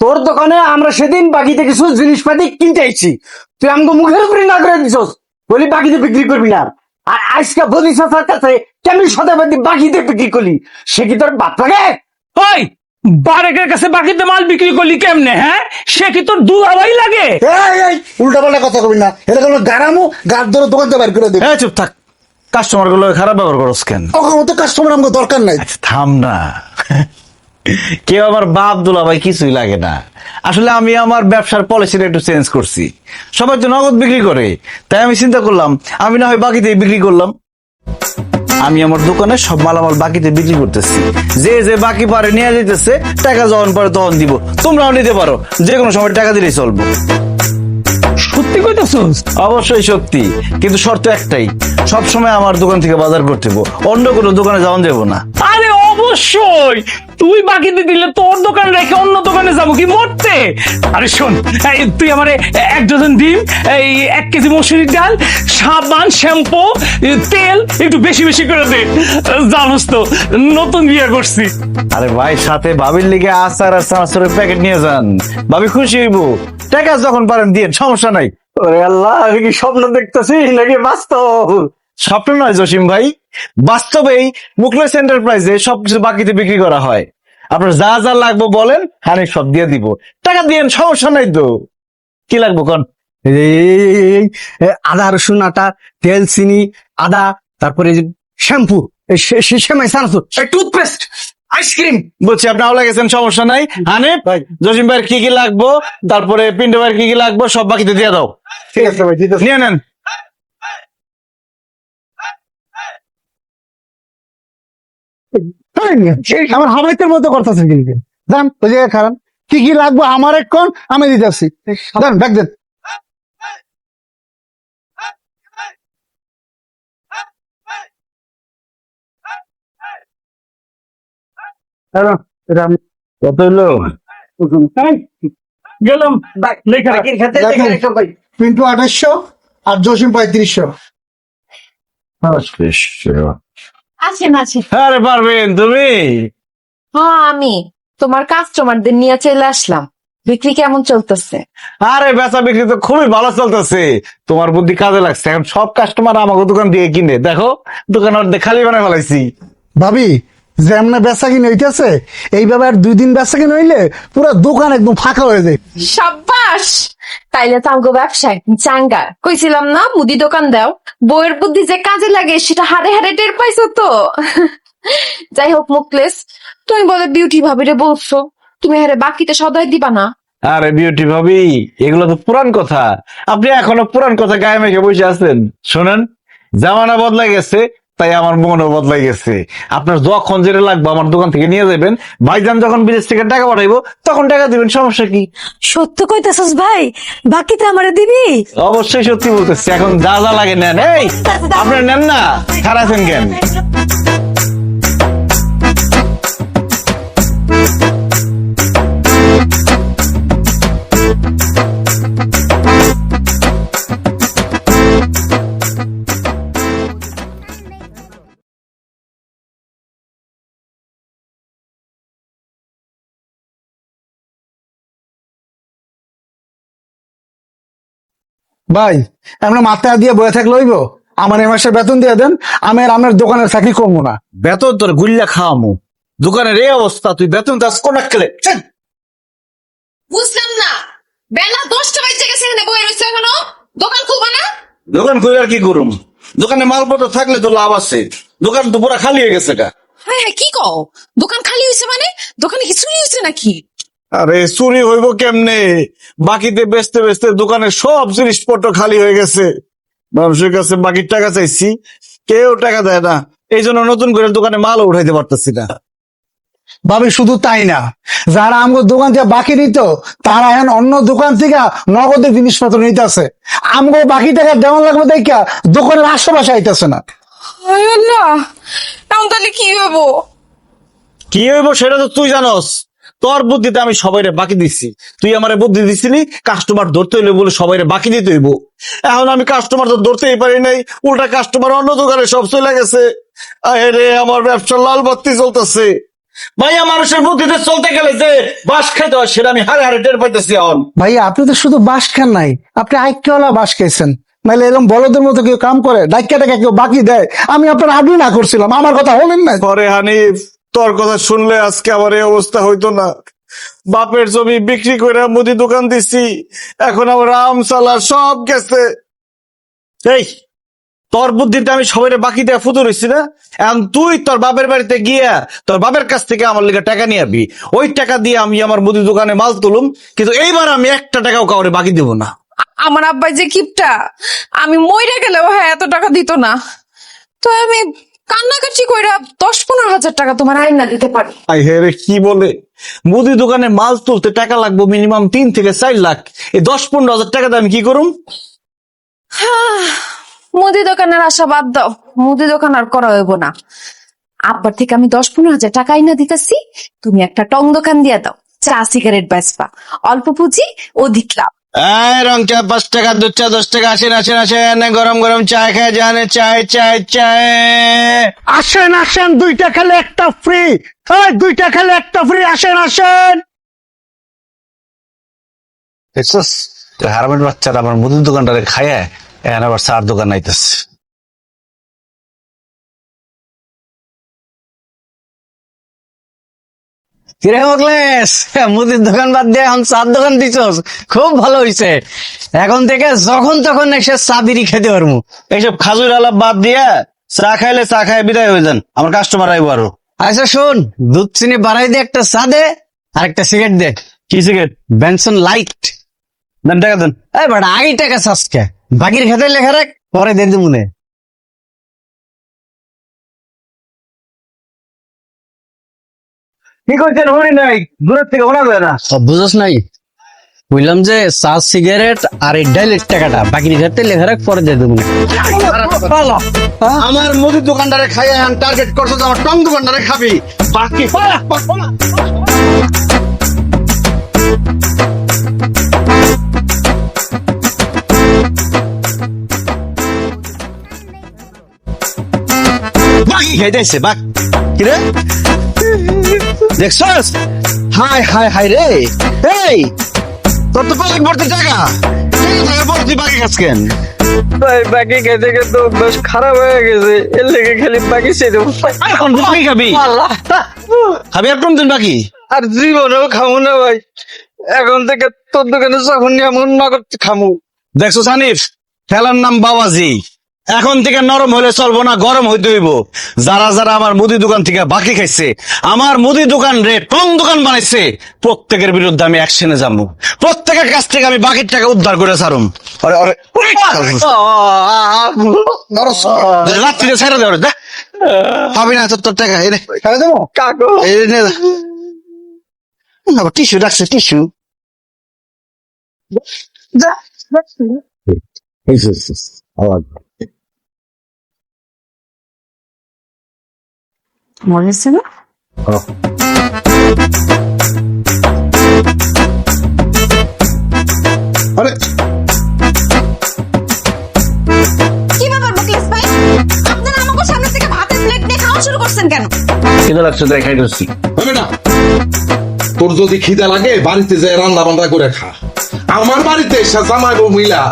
তোর দোকানে আমরা সেদিন বাকিতে কিছু জিনিসপাতি কিনতে আইছি, তুই আমাকে মুখের উপরে না করে দিছস, বলি বাকিতে বিক্রি করবি না। আর আজকে বলি সাফার কাছে কেমন শতাব্দী বাকিতে বিক্রি করলি, সে কি তোর বাপ লাগে? ওই বারেকের কাছে বাকিতে মাল বিক্রি করলি কেমনে? হ্যাঁ, সে কি তোর দুলাভাই লাগে? উল্টা পাল্টা কথা কবি না, এটা কোনো গারামো গার ধরে দোকান থেকে বের করে দেবে। হ্যাঁ চুপ থাক, কাস্টমার গুলো খারাপ ব্যবহার করস কেন? ওখানে মতো কাস্টমার আমাকে দরকার নাই। থাম না, কেউ আমার বাপ দুলাভাই কিছুই লাগে না। আসলে আমি আমার ব্যবসার পলিসিটা একটু চেঞ্জ করছি, সবার জন্য নগদ বিক্রি করে, তাই আমি চিন্তা করলাম আমি না হয় বাকিতে বিক্রি করলাম। আমি আমার দোকানে সব মালামাল বাকিতে বিক্রি করতেছি, যে যে বাকি পারে নিয়ে যেতেছে, টাকা যখন পারে তখন দিব, তোমরাও নিতে পারো, যে কোনো সময় টাকা দিলেই চলবো। সত্যি কইতাছস? অবশ্যই সত্যি, কিন্তু শর্ত একটাই, সব সময় আমার দোকান থেকে বাজার করতে হবো, অন্য কোনো দোকানে যাওয়া যাবো না। আরে অবশ্যই, তুই বাকিতে দিলে তোর দোকান রেখে অন্য দোকানে যাবো কি মরতে? আরে শোন, এই তুই আমারে 1 ডজন ডিম, এই 1 কেজি মসুরির ডাল, সাবান, শ্যাম্পু, তেল একটু বেশি বেশি করে দে। জানোস তো নতুন বিয়ে করছি। আরে ভাই, সাথে ভাবির লিগে আচার আর চানাচুরের প্যাকেট নিয়ে যান, ভাবি খুশি হইব। টাকা যখন পারেন দিয়ে, সমস্যা নাই। ওরে আল্লাহ, আমি কি স্বপ্ন দেখতেছি নাকি বাস্তব? স্বপ্ন নয় জসিম ভাই, বাস্তবেই মুকলেস এন্টারপ্রাইজে সবকিছু বাকিতে বিক্রি করা হয়। আপনার যা যা লাগবে বলেন, আমি সব দিয়ে দিব, টাকা দিয়েন, সমস্যা নাই তো। কি লাগবে কোন? আদা, রসুন, আটা, তেল, চিনি, আদা, তারপরে শ্যাম্পু, সেমাই, সানাসুর, টুথপেস্ট, আইসক্রিম। বলছি আপনি আওলা গেছেন, সমস্যা নাই। হানিফ, জসিম ভাইয়ের কি কি লাগবো, তারপরে পিন্টু ভাইয়ের কি কি লাগবো, সব বাকিতে দিয়ে দাও। ঠিক আছে ভাই, ঠিক আছে। নিয়ে নেন। আমার হামাইতের মতো করতেছেন কিন্তু যান ওই জায়গায় খারাপ কি কি লাগবে আমার কোন আমি দিতেছি যান ব্যাগ দেন কত হইলো? গেলাম লেখা রাখ। পিন্টু 2800 আর জসিম 3500। আছেন আছেন। আরে পারবেন তুমি? হ্যাঁ আমি তোমার কাস্টমারদের নিয়ে চলে আসলাম। বিক্রি কেমন চলতেছে? আরে বেচা বিক্রি তো খুবই ভালো চলতেছে, তোমার বুদ্ধি কাজে লাগছে। এখন সব কাস্টমার আমাকে দোকান দিয়ে কিনে, দেখো দোকান অর্ধেক খালি বানায় ফেলাইছি। ভাবি যেমন বেচা কিনে হইতেছে এইভাবে আর 2 দিন বেচা কিনে হইলে পুরো দোকান একদম ফাঁকা হয়ে যায়। সাব্বাস, তাইলে তো আমগো ব্যবসায় চাঙ্গা। কইছিলাম না মুদি দোকান দাও, বইয়ের বুদ্ধি যে কাজে লাগে সেটা হারে হারে টের পাইছো তো। যাই হোক মুকলেস, তুমি বলে বিউটি ভাবিরে বলছো তুমি হারে বাকিতে সদাই দিবা না। আরে বিউটি ভাবি, এগুলো তো পুরান কথা, আপনি এখনো পুরান কথা গায়ে মেখে বসে আছেন। শোনেন, জামানা বদলাই গেছে, তাই আমার মনও বদলাই গেছে। আপনার যখন যেটা লাগবে আমার দোকান থেকে নিয়ে যাবেন। ভাইজান যখন বিদেশ থেকে টাকা পাঠাইবো তখন টাকা দিবেন, সমস্যা কি? সত্য কইতেছস ভাই, বাকিতে আমারে দিবি? অবশ্যই সত্যি বলতেছি, এখন যা যা লাগে নেন। এই আপনার নেন না, খারাছেন কেন? ভাই আমরা মাথায় দিয়ে বয়ে থাকলে হইব? আমার এই মাসে বেতন দিয়ে দেন, আমি আর আমার দোকানের চাকরি করবো না। বেতন তোর গুল্লা খাওয়ামু, দোকানের এই অবস্থা, তুই বেতন দাস কোন খেলে? বুঝলাম না, বেলা 10টা বাজে গেছে, এখানে বই রইছো এখনো? দোকান খুলবা না? দোকান খুলে আর কি করুম? দোকানে মালপত্র থাকলে তো লাভ আছে, দোকান তো পুরা খালি হয়ে গেছে গা। হ্যাঁ হ্যাঁ, কি কও? দোকান খালি হইছে মানে? দোকানে কি চুরি হইছে নাকি? আরে চুরি হইব কেমনে? বাকিতে বেচতে বেচতে দোকানের সব জিনিসপত্র খালি হয়ে গেছে। মানুষের কাছে বাকির টাকা চাইছি, কেউ টাকা দেয় না। এই জন্য নতুন করে দোকানে মালও উঠাইতে পারতেছি না। ভাবি শুধু তাই না, যারা আমগো দোকান থেকে বাকি নিত তারা এখন অন্য দোকান থেকে নগদে জিনিসপত্র নিতেছে। আমগো বাকি টাকা দেওয়া লাগবে দেখা দোকানের আশেপাশে আইতেছে না। হায় আল্লাহ, এখন তাহলে কি হবো? কি হইব সেটা তো তুই জানস। তোর বুদ্ধিতে আমি সবাইরে বাকি দিচ্ছি, তুই আমারে বুদ্ধি দিছিলি কাস্টমার ধরতে হইলে বলে সবাইরে বাকি দিতে হইব। এখন আমি কাস্টমার তো ধরতেই পারি নাই, উল্টা কাস্টমার অন্য দোকানে সব চলে গেছে। আরে আমার ব্যবসা লাল বাত্তি চলতেছে। ভাইয়া, মানুষের বুদ্ধিতে চলতে গেলে যে বাস খাইতে হয় সেটা আমি হারে হারে টের পাইতেছি এখন। ভাই আপনি তো শুধু বাস খান নাই, আপনি আইকিওয়ালা বাস খাইছেন। নাহলে এরকম বলদের মতো কেউ কাম করে ডাইকা টাকা কেউ বাকি দেয়? আমি আপনার আগে না করছিলাম, আমার কথা হলেন না। পরে হানিফ, তোর কথা শুনলে আজকে আমার এই অবস্থা হইতো না। বাপের জমি বিক্রি করে মুদি দোকান দিছি, এখন আমার আম সালা সব গেছে। এই তোর বুদ্ধিতে আমি সবাই বাকি দেওয়া ফুতুর হইছি না? এখন তুই তোর বাপের বাড়িতে গিয়া তোর বাপের কাছ থেকে আমার লিগে টাকা নিয়ে আবি, ওই টাকা দিয়ে আমি আমার মুদি দোকানে মাল তুলুম, কিন্তু এইবার আমি একটা টাকাও কাউরে বাকি দেব না। আমার আব্বাই যে কিপটা, আমি মইরা গেলেও হ্যাঁ এত টাকা দিত না। তো আমি কান্নাকাটি কইরা 10-15 হাজার টাকা তোমার আইনা দিতে পারি। আই হে রে, কি বলে? মুদি দোকানে মাল তুলতে টাকা লাগবে মিনিমাম 3 থেকে 4 লাখ। এই 10-15 হাজার টাকা দিয়ে আমি কি করুম? মুদি দোকানের আশা বাদ দাও, মুদি দোকান আর করা হইব না। আব্বার থেকে আমি 10-15 হাজার টাকা আইনা দিতেছি, তুমি একটা টং দোকান দিয়া দাও, চা সিগারেট বেচবা, অল্প পুঁজি অধিক লাভ। রংচা 5 টাকা, দুধ চা 10 টাকা। আসেন আসেন আসেন, গরম গরম চা খেয়ে যান। চায় চায় চায়। আসেন আসেন, 2টা খেলে একটা ফ্রি। 2টা খেলে একটা ফ্রি, আসেন আসেন। দেখছস, হারামের বাচ্চারা আমার মুদির দোকানটারে খায়, এখন আবার চার দোকান আইতেছে। কিরে মকলেশ, মুদির দোকান বাদ দিয়ে এখন চার দোকান দিছস, খুব ভালো হইছে। এখন থেকে যখন তখন এসে চা বিড়ি খেতে পারবো। এইসব খাজুর আলাপ বাদ দিয়া চা খাইলে চা খাই বিদায় হয়ে যান, আমার কাস্টমার আইবো আরো। আচ্ছা শোন, দুধ চিনি বাড়াই দিয়ে একটা চা দে আর একটা সিগারেট দে। কি সিগারেট? Benson light. দেন টাকা দেন। এই বেটা, আগে টাকা চাষকে বাকির খেতে লেখা রাখ, পরে দিয়ে দিব মনে। কি করছেন হরি নাই দূরের থেকে শোনা যায় না। বুঝছ নাই, বললাম যে চা সিগারেট আর এই ডাইলের টাকাটা বাকি রেখে লেখা রাখ, পরে দিয়ে দেবো। আমার মুদির দোকানদারে খাই টার্গেট করছো, আমার টং দোকানদারে খাবি বাকি। বাকি খাইতেছে বাক কিরে দেখছস? হাই হাই হাই রে, এই তোর তো পেট ভর্তি টাকা, তুই বাকি খাস কেন? ভাই বাকি খেতে খেতে বেশ খারাপ হয়ে গেছে, এর লেগে খালি বাকি ছেড়ে এখন তুই বাকি খাবি? খাবি আর কোন দিন বাকি? আর জীবনেও খামু না ভাই, এখন থেকে তোর দোকানে যখন নিয়ে মন না করতে খামু। দেখছো সানিফ, খেলার নাম বাবাজি। এখন থেকে নরম হলে চলবো না, গরম হইতে হইব। যারা যারা আমার মুদি দোকান থেকে বাকি খাইছে, আমার মুদি দোকান রে টং দোকান বানাইছে, প্রত্যেকের বিরুদ্ধে আমি অ্যাকশনে যাবো। প্রত্যেকের কাছ থেকে আমি বাকির টাকা উদ্ধার করে ছাড়ুম। রাত্রিতে ছেড়ে দেওয়ার পাবি না তোর টাকা এনে কাকু টিস্যু রাখছে, টিস্যু মরেছে না? আরে কি ব্যাপার মুকলেশ ভাই, আপনারা আমাকে সামনে থেকে ভাতের প্লেট নিয়ে খাওয়া শুরু করছেন কেন? খিদে লাগছে তাই খাই করছি। হবে না, তোর যদি খিদে লাগে বাড়িতে যায় রান্না বান্না করে খা। আমার বাড়িতে এসে জামাই বউ মিলা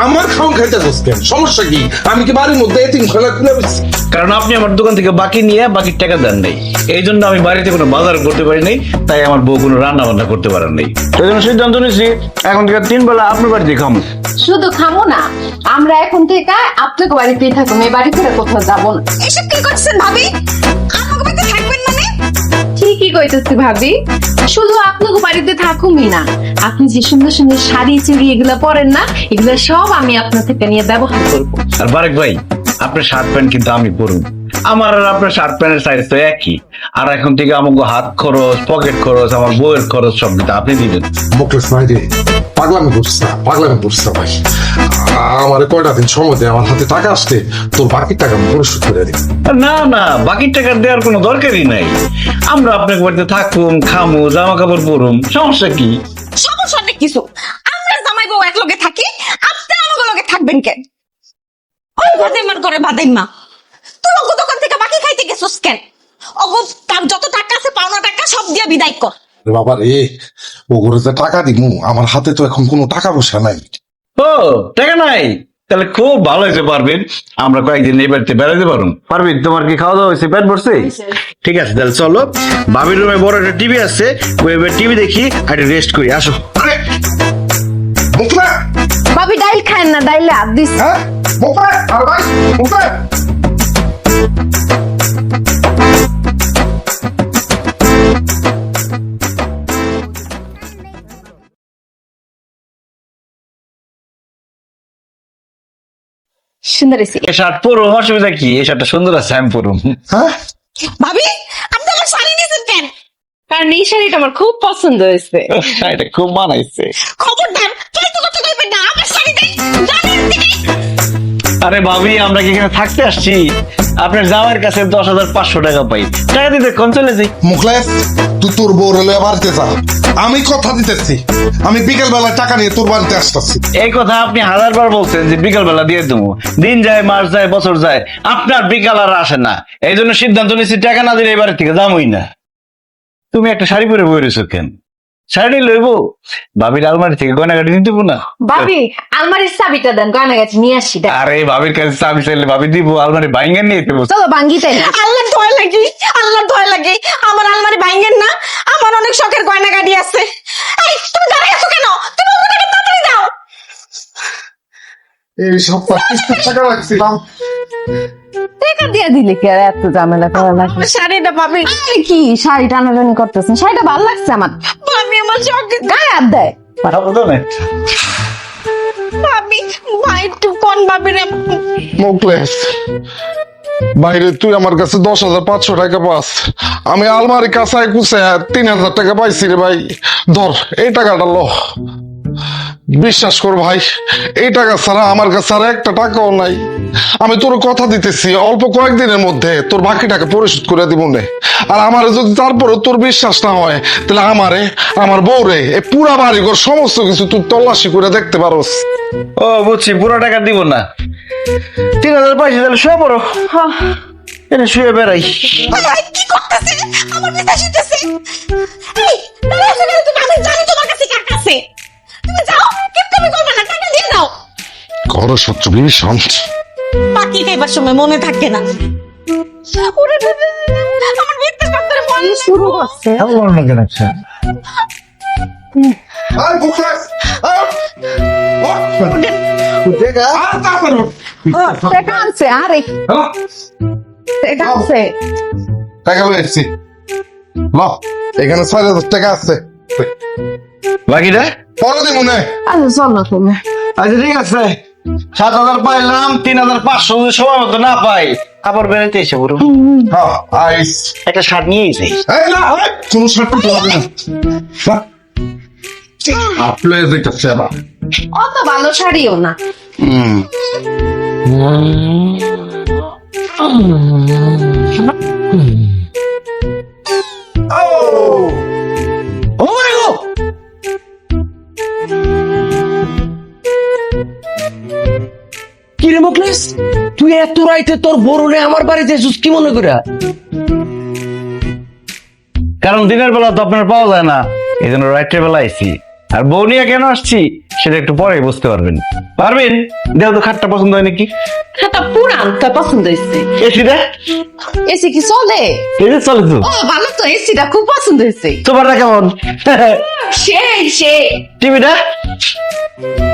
আমার খাওন খাইতে বসতেন, সমস্যা কি? আমি কি বাড়ির মধ্যে এতিম খেলা খুলে বসছি? কারণ আপনি আমার দোকান থেকে বাকি নিয়ে বাকির টাকা দেন নাই, এই জন্য আমি বাড়িতে কোনো বাজার করতে পারি নাই, তাই আমার বউ কোনো রান্না বান্না করতে পারেন নাই। সেই জন্য সিদ্ধান্ত নিয়েছি এখন থেকে 3 বেলা আপনার বাড়িতে খামো। শুধু খামো না, আমরা এখন থেকে আপনাকে বাড়িতেই থাকুন, এই বাড়ি থেকে কোথাও যাবো না। এসব কি করছেন ভাবি? আমাকে বাড়িতে থাকবেন মানে? ঠিকই কইতেছি ভাবি, শুধু আপনাকে বাড়িতে থাকুমই না, আপনি যে সুন্দর সুন্দর শাড়ি চুড়ি এগুলা পরেন না, এগুলো সব আমি আপনার থেকে নিয়ে ব্যবহার করবো। আর বারেক ভাই, আপনার শার্ট প্যান্ট কিন্তু আমি পরুন, আমার আর আপনার শার্ট প্যান্টের সাইজ তো একই। আর এখন থেকে আমাকে হাত খরচ, পকেট খরচ, আমার বউয়ের খরচ সব কিন্তু আপনি দিবেন। মুখলেস ভাই রে, পাগলামি করছিস না, পাগলামি করছিস না ভাই। আমার কয়টা দিন সময় দে, আমার হাতে টাকা আসতে তোর বাকি টাকা আমি পরিশোধ করে দিই। না না, বাকির টাকা দেওয়ার কোনো দরকারই নাই। আমরা আপনার বাড়িতে থাকুম, খামু, জামা কাপড় পরুম, সমস্যা কি? সমস্যা নেই কিছু, আমরা জামাই বউ এক লগে থাকি, আপনি আমাকে লগে থাকবেন কেন? ওই বাদাইমার ঘরে বাদাইমা, তুই ওগো দোকান থেকে বাকি খাইতে গেছস কেন? ওগো তার যত টাকা আছে পাওনা টাকা সব দিয়ে বিদায় কর। বাবা রে, ও করে যে টাকা দিমু, আমার হাতে তো এখন কোনো টাকা পয়সা নাই। ও টাকা নাই, তাহলে খুব ভালো হইতে পারবেন। আমরা কয়েকদিন এই বাড়িতে বেড়াতে পারুন। পারবেন? তোমার কি খাওয়া দাওয়া হয়েছে? পেট ভরছে? ঠিক আছে, তাহলে চলো, ভাবির রুমে বড় একটা টিভি আছে, ওই টিভি দেখি আর রেস্ট করি। আসো। আরে মুখলে, ভাবি ডাইল খায় না, ডাইলে হাত দিস। হ্যাঁ মুখলে, আর ভাই মুখলে। সুন্দর হয়েছে। এই শার্ট পরুম, অসুবিধা কি? এই শার্টটা সুন্দর আছে, আমি পরুম। হ্যাঁ ভাবি, আপনি আমার শাড়ি নিয়েছেন কেন? কারণ এই শাড়িটা আমার খুব পছন্দ হয়েছে। শাড়িটা খুব মানাইছে। খবরদার ফালতু কথা কইবেন না, আমার শাড়ি দেই, জানেন থেকে। আরে ভাবি, আমরা কি এখানে থাকতে আসছি? আপনার জামাইয়ের কাছে 10,500 টাকা পাই, টাকা দিতে কোন চলে যাই। মুখলেস, তুই তোর বউ রেলে বাড়িতে যা, আমি কথা দিতেছি, আমি বিকেল বেলায় টাকা নিয়ে তোর বাড়িতে আসতেছি। এই কথা আপনি 1000বার বলছেন যে বিকাল বেলা দিয়ে দেবো। দিন যায়, মাস যায়, বছর যায়, আপনার বিকাল আর আসে না। এই জন্য সিদ্ধান্ত নিচ্ছি, টাকা না দিলে এই বাড়ি থেকে যাবোই না। তুমি একটা শাড়ি পরে বই রয়েছো কেন? শাড়ি লইব, ভাবির আলমারি থেকে গয়নাগাটি নিতে না। ভাবি আলমারির চাবিটা দেন, গয়নাগাটি নিয়ে আসি। আরে ভাবির কাছে চাবি চাইলে ভাবি দিব, আলমারি ভাঙ্গা নিয়ে দেবো। চলো ভাঙ্গি তাই। আল্লাহর ভয় লাগে, আল্লাহর ভয় লাগে, আমার আলমারি ভাঙেন না, আমার অনেক শখের গয়না গাড়ি আছে। এই তুমি দাঁড়িয়ে আছো কেন? তুমি ওগুলোকে তাড়াতাড়ি দাও। এই সব 25 টাকা রাখছিলাম, টাকা দিয়ে দিলে কি আর এত ঝামেলা করা লাগবে? শাড়িটা ভাবি, কি শাড়ি টানাটানি করতেছেন? শাড়িটা ভালো লাগছে আমার। ভাবি আমার শখের গায়ে হাত দেয়। ভাবি, ভাই একটু কোন ভাবি রে। মুখলেস বাইরে তুই আমার কাছে 10,500 টাকা পাস, আমি আলমারি কাঁচায় কুচায় 3,000 টাকা পাইছি রে ভাই। ধর এই টাকাটা ল, বিশ্বাস কর ভাই, এই টাকা ছাড়া আমার কাছে আর একটা টাকাও নাই। আমি তোর কথা দিতেছি অল্প কয়েকদিনের মধ্যে তোর বাকি টাকা পরিশোধ করে দিব নে। আর আমারে যদি তারপরে তোর বিশ্বাস না হয়, তাহলে আমারে, আমার বউরে, এই পুরা বাড়িঘর সমস্ত কিছু তুই তল্লাশি করে দেখতে পারোস। ও বুঝছি, পুরো টাকা দিব না, 3,000 পাইছি, তাহলে শুয়ে পড়ো, এটা শুয়ে বেড়াই। ভাই, কি করতেছে? আমার পিতা শুইতেছে। এই, দাঁড়া, এখানে তুমি, আমি জানি তোমার কাছে কার কাছে। তুমি যাও, কিপটামি করবে না, টাকা দিয়ে দাও। ঘর শত্রু ভীষণ। বাকি খাইবার সময় মনে থাকে না। ওরে বাবা, আমার মিথ্যে কথা বলে শুরু করছে। টাকা আনছে, আরে টাকা আনছে। টাকা পেয়েছি, ল এখানে 6,000 টাকা আছে, বাকিটা পরে দিব নে। আচ্ছা চলো তুমি। আচ্ছা ঠিক আছে, 7,000 পাইলাম, 3,500 যদি সময় মতো না পাই আবার বেড়াইতে এসে বড় হ্যাঁ আইস। একটা শার্ট নিয়ে এসে। এই না, কোনো শর্ত হবে না। আপলে দেখতেছে আবার। অত ভালো শাড়িও না। কিরে মুখলেস, তুই এত রাইতে তোর বড়রে আমার বাড়িতে এসেছিস কি মনে করে? কারণ দিনের বেলা তো আপনার পাওয়া যায় না, এই জন্য রাত্রের বেলা আইছি। আর বউ নিয়ে কেন আসছি সেটা একটু পরে বুঝতে পারবেন। দেহ তো খাটটা পছন্দ হয় নাকি? খাতা পুরান, তার পছন্দ হয়েছে। এসিটা এসি কি চলে? এই যে চলে তো। ও ভালো তো, এসিটা খুব পছন্দ হয়েছে। তোমারটা কেমন? সেই টিভিটা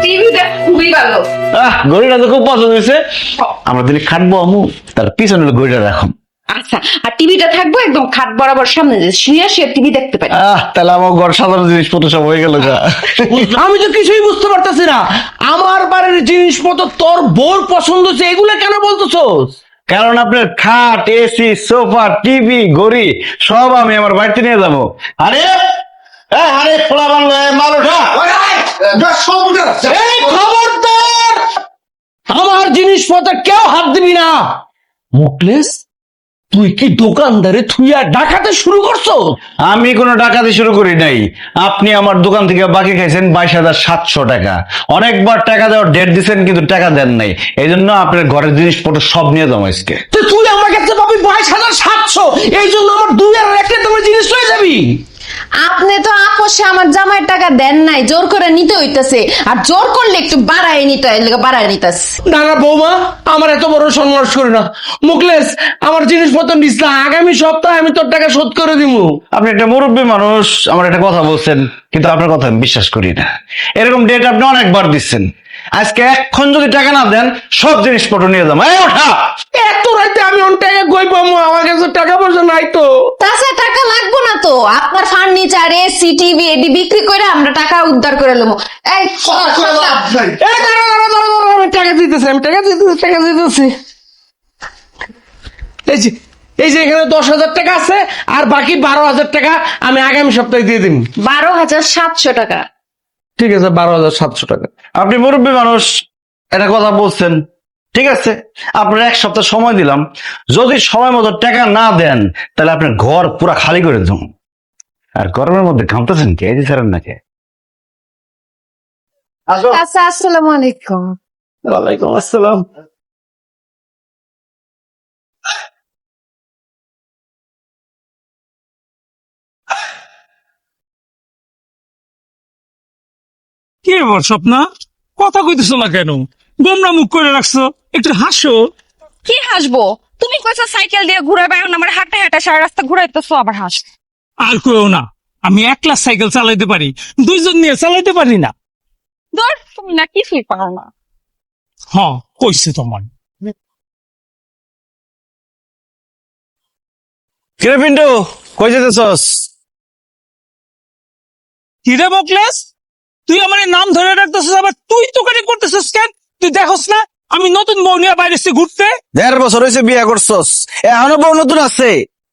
টিভিটা খুবই ভালো। ঘড়িটা তো খুব পছন্দ হয়েছে। আমরা দিনে খাটবো আমু, তার পিছনে ঘড়িটা রাখুন। আচ্ছা, আর টিভিটা থাকবো একদম খাট বরাবর সামনে, যে শুয়ে শুয়ে টিভি দেখতে পারি। তাহলে আমার ঘর সাধারণ জিনিসপত্র সব হয়ে গেল গা। আমি তো কিছুই বুঝতে পারতেছি না, আমার বাড়ির জিনিসপত্র তোর বোর পছন্দ হচ্ছে, এগুলা কেন বলতেছস? কারণ আপনার খাট, এসি, সোফা, টিভি, ঘড়ি সব আমি আমার বাড়িতে নিয়ে যাবো। আরে আরে খোলা বাংলা মাল ওঠা। এই খবরদার, আমার জিনিসপত্র কেউ হাত দিবি না। মুখলেস, তুই কি দোকানদারে থুইয়া ডাকাতে শুরু করছো? আমি কোনো ডাকাতি শুরু করি নাই। আপনি আমার দোকান থেকে বাকি খাইছেন 22,700 টাকা। অনেকবার টাকা দেওয়ার ডেট দিচ্ছেন কিন্তু টাকা দেন নাই, এই জন্য আপনার ঘরের জিনিসপত্র সব নিয়ে যাবো আজকে। তো তুই আমার কাছে পাবি 22,700, এই জন্য আমার 2,000 তোমার জিনিস হয়ে যাবি। আপনি তো আপোষে আমার জামাইয়ের টাকা দেন নাই, জোর করে নিতে হইতেছে। আর জোর করলে একটু বাড়ায় নিতে, বাড়ায় নিতেছে। না না বৌমা, আমার এত বড় সন্ন্যাস করে না। মুখলেস, আমার জিনিসপত্র নিস না, আগামী সপ্তাহে আমি তোর টাকা শোধ করে দিব। আপনি একটা মুরব্বী মানুষ, আমার একটা কথা বলছেন, কিন্তু আপনার কথা আমি বিশ্বাস করি না। এরকম ডেট আপনি অনেকবার দিচ্ছেন, আজকে এখন যদি টাকা না দেন সব জিনিসপত্র নিয়ে যাবো। এই ওঠা। এত রাতে আমি অন টাকা কই পাবো? আমার কাছে টাকা পয়সা নাই তো। তাছাড়া টাকা লাগবো না তো, আপনার ফার্নিচার, এসি, টিভি এডি বিক্রি করে আমরা টাকা উদ্ধার করে নেবো। এই এই দাঁড়া, আমি টাকা দিতেছি, টাকা দিতেছি। এই যে এখানে 10,000 টাকা আছে, আর বাকি 12,000 টাকা আমি আগামী সপ্তাহে দিয়ে দিন। 12,700 টাকা। ঠিক আছে, 12,700 টাকা। আপনি মুরব্বী মানুষ, একটা কথা বলছেন, ঠিক আছে, আপনার 1 সপ্তাহ সময় দিলাম। যদি সময় মতো টাকা না দেন তাহলে আপনার ঘর পুরা খালি করে দেব। আর গরমের মধ্যে ঘামতেছেন কে? এই যে ছাড়েন নাকি? আচ্ছা, আসসালামু আলাইকুম। ওয়ালাইকুম আসসালাম। কি ব্যাপার স্বপ্না, কথা কইতেছো না কেন? গোমরা মুখ করে রাখছো, একটু হাসো। কি হাসবো? তুমি কইছো সাইকেল দিয়ে ঘুরাবে, এখন আমার হাঁটা হাঁটা সারা রাস্তা ঘুরাইতেছো, আবার হাস। আর কইও না, আমি একলা সাইকেল চালাইতে পারি, 2 জন নিয়ে চালাইতে পারি না। ধর, তুমি না কিছুই পারো না। হ্যাঁ, কইছে তোমার। কিরে পিন্টু, কই যেতেছস? কিরে বকলেস, তুই আমার নাম ধরে রাখতেছিস, আবার তুই তো করে করতেছিস কেন? তুই দেখোস না আমি নতুন বউ নিয়ে বাইরে এসেছি ঘুরতে। 1.5 বছর হয়েছে বিয়ে করছস, এখনো বউ নতুন আছে।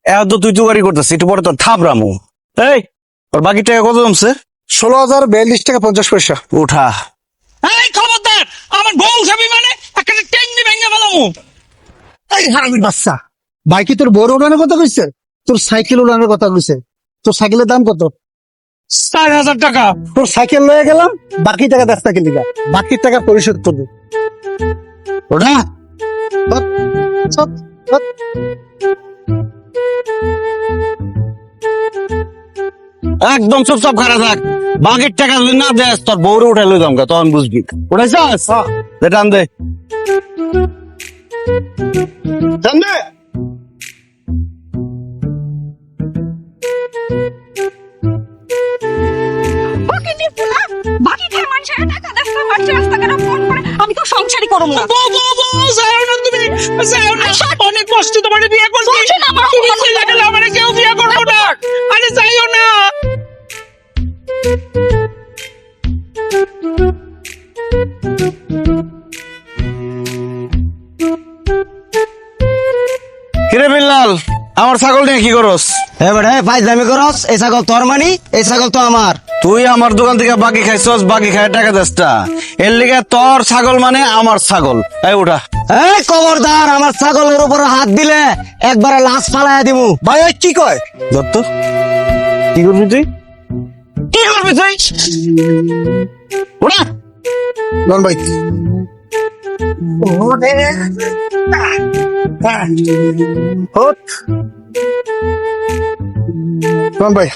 এখন তো তুই তুগারি করতেছিস, একটু পরে তোর থাপরামু। এই তোর বাকি টাকা কত জমছে? 16,042 টাকা 50 পয়সা। উঠা। এই খবরদার, আমার বউ খাবি মানে একটা টেঙ্গি ভেঙে ফেলামু। এই হারামির বাচ্চা, ভাই কি তোর বড় উড়ানোর কথা কইছে? তোর সাইকেল উড়ানোর কথা কইছে। তোর সাইকেলের দাম কত? 4,000 টাকা। তোর সাইকেল লয়ে গেলাম, বাকি টাকা 10 টাকা লিগা, বাকি টাকা পরিশোধ করবি। ওঠা। একদম চুপচাপ খারা থাক। বাকির টাকা যদি না দেস তোর বউরে উঠাই লই দামকা, তখন বুঝবি। উঠাইছাস? টান দে। টান দে। বাকি নিচ্ছ না? বাকি খেয়ে মানুষের টাকা দেখতে পারছে রাস্তাঘাটে ফোন করে, আমি তো সংসারই করব না। বউ বউ বউ যাও না তুমি, যাও না। অনেক কষ্ট তোমার বিয়ে করছি। বলছো না আমার তুমি ছেলে গেলে আমার কেউ বিয়ে করবো না। আরে যাইও না। কিরে বিল্লাল, আমার ছাগল নিয়ে কি করস? এবারে ফাইজলামি করস, এই ছাগল তোর মানি, এই ছাগল তো আমার। তুই আমার দোকান থেকে বাকি খাইছস, বাকি খাই টাকা দেসটা। এর লিগে তোর ছাগল মানে আমার ছাগল। এই উঠা। এই খবরদার, আমার ছাগলের উপর হাত দিলে একবারে লাশ ফালাইয়া দিমু। ভাই ওই কি কয়? দত্ত কি করবি তুই? কি করবি তুই? উঠা। লন ভাই। হট। লন ভাই।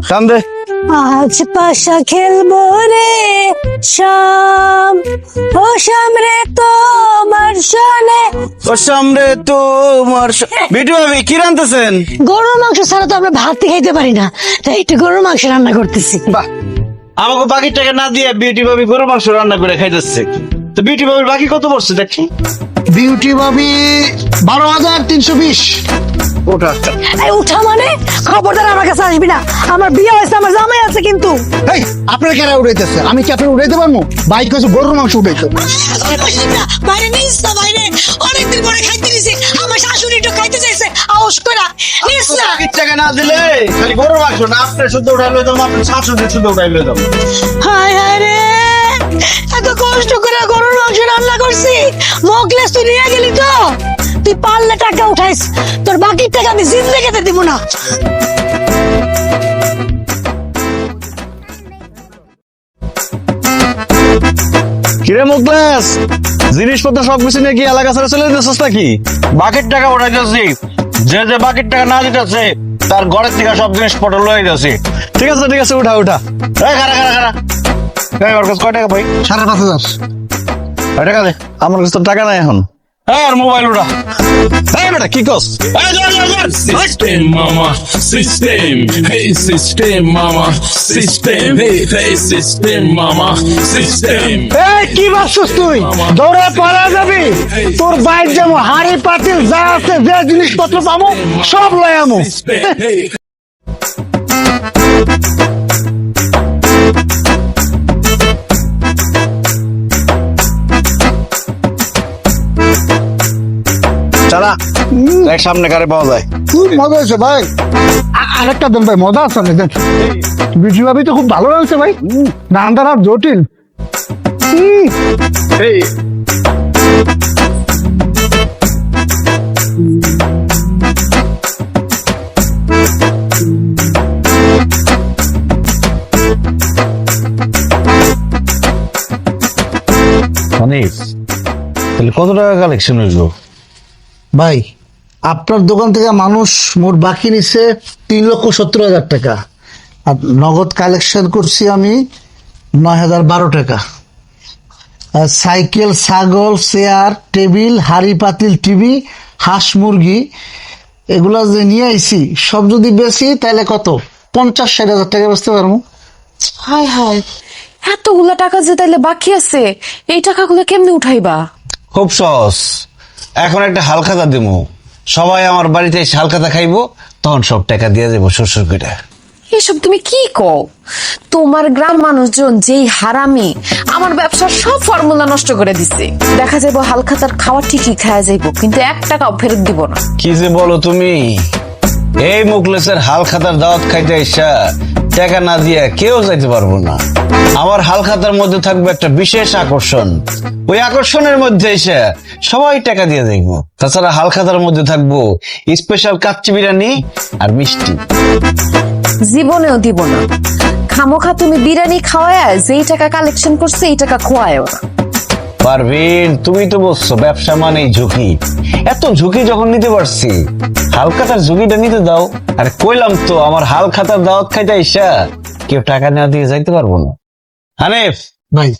টান দে। আজ পাশা খেলবো রে শাম, ও শাম রে তোমার শোনে। তোর সামনে তোমার বিটু ভাবি কি রান্তেছেন? গরুর মাংস ছাড়া তো আমরা ভাত খাইতে পারি না, তাই একটু গরুর মাংস রান্না করতেছি। বাহ, আমাকে বাকি টাকা না দিয়ে বিউটি ভাবি গরু মাংস রান্না করে খাইতেছে। তো বিউটি ভাবির বাকি কত পড়ছে দেখি? বিউটি ভাবি 12,320। ওঠা। এই উঠা মানে? খবরদার আমার কাছে আসবি না, আমার বিয়ে হয়েছে, আমার জামাই আছে কিন্তু। এই আপনার কেরা উড়াইতেছে? আমি কি আপনার উড়াইতে পারবো? বাইক কইছে গরুর মাংস উড়াইতে। বাইরে নিস না, বাইরে অনেকদিন পরে খাইতে দিছি, আমার শাশুড়ি একটু খাইতে চাইছে, আউস কইরা নিস না। বাকি টাকা না দিলে খালি গরু মাংস না, আপনি শুদ্ধ উঠাই লই দাম, আপনি শাশুড়ি শুদ্ধ উঠাই লই দাম। হায় হায় রে, এত কষ্ট করে গরুর মাংস রান্না করছি, মোগলেস তুই নিয়ে গেলি তো। তুই পারলে টাকা উঠাইস, তোর বাকি টাকা আমি জিন্দেগিতে দিব না। কিরে মুখলেস, জিনিসপত্র সবকিছু নিয়ে কি এলাকা ছেড়ে চলে যেতেছিস নাকি? বাকির টাকা উঠাইতেছি, যে যে বাকির টাকা না দিতেছে তার ঘরের থেকে সব জিনিসপত্র লয়ে যাচ্ছি। ঠিক আছে ঠিক আছে, উঠা উঠা। এই খারা খারা খারা। এই ওর কাছে কয় টাকা ভাই? 5,500। কয় টাকা দে। আমার কাছে তো টাকা নাই এখন। আর মোবাইল উঠা। এই বেটা কি কস? System mama, system, hey system mama, system, hey system mama, system. এই কি ভাবছিস তুই? দৌড়ে পালা যাবি? তোর বাইক যেমন হাড়ি পাতিল যা আছে, যে জিনিসপত্র পাবো সব লয় আমু। Hey. চালা দেখ সামনে কারে পাওয়া যায়। খুব মজা হয়েছে ভাই। আরেকটা দেন ভাই, মজা আছে না? দেন। বিজু ভাবি তো খুব ভালো লাগছে ভাই, রান্নার আর জটিল। এই অনিস, তাহলে কত টাকা কালেকশন হইলো? ভাই আপনার দোকান থেকে মানুষ মোট বাকি নিছে 3,70,000 টাকা, আর নগদ কালেকশন করছি আমি 9,012 টাকা। আর সাইকেল, ছাগল, চেয়ার, টেবিল, হাড়ি পাতিল, টিভি, হাঁস মুরগি এগুলা যে নিয়ে আইছি সব যদি বেশি তাহলে কত 50-60,000 টাকা বেচতে পারবো। হায় হায়, এতগুলা টাকা যে তাইলে বাকি আছে, এই টাকাগুলো কেমনে উঠাইবা? খুব সহজ, এখন একটা হালখাতা দিমু, সবাই আমার বাড়িতে এসে হালখাতা খাইবো, তখন সব টাকা দিয়ে দেবো শ্বশুর করে। এসব তুমি কি কও? তোমার গ্রাম মানুষজন যেই হারামি আমার ব্যবসার সব ফর্মুলা নষ্ট করে দিছে। দেখা যাবো হালখাতার খাওয়া ঠিকই খাওয়া যাইবো, কিন্তু 1 টাকাও ফেরত দিব না। কি যে বলো তুমি? এই মুখলেসের হাল খাতার দাওয়াত খাইতে আইসা টাকা না দিয়া কেউ যাইতে পারবো না। আমার হাল খাতার মধ্যে থাকবে একটা বিশেষ আকর্ষণ, ওই আকর্ষণের মধ্যে এসে সবাই টাকা দিয়ে দেখবো। তাছাড়া হাল খাতার মধ্যে থাকবো স্পেশাল কাচ্চি বিরিয়ানি আর মিষ্টি। জীবনেও দিব না। খামোখা তুমি বিরিয়ানি খাওয়ায় যেই টাকা কালেকশন করছে এই টাকা খোয়ায়ও না। পারভিন, তুমি তো বলছো ব্যবসা মানেই ঝুঁকি। এত ঝুঁকি যখন নিতে পারছি, হাল খাতার ঝুঁকিটা নিতে দাও। আর কইলাম তো আমার হাল খাতার দাওয়াত খাইতে আইসা কেউ টাকা না দিয়ে যাইতে পারবো না। হানিফ ভাই,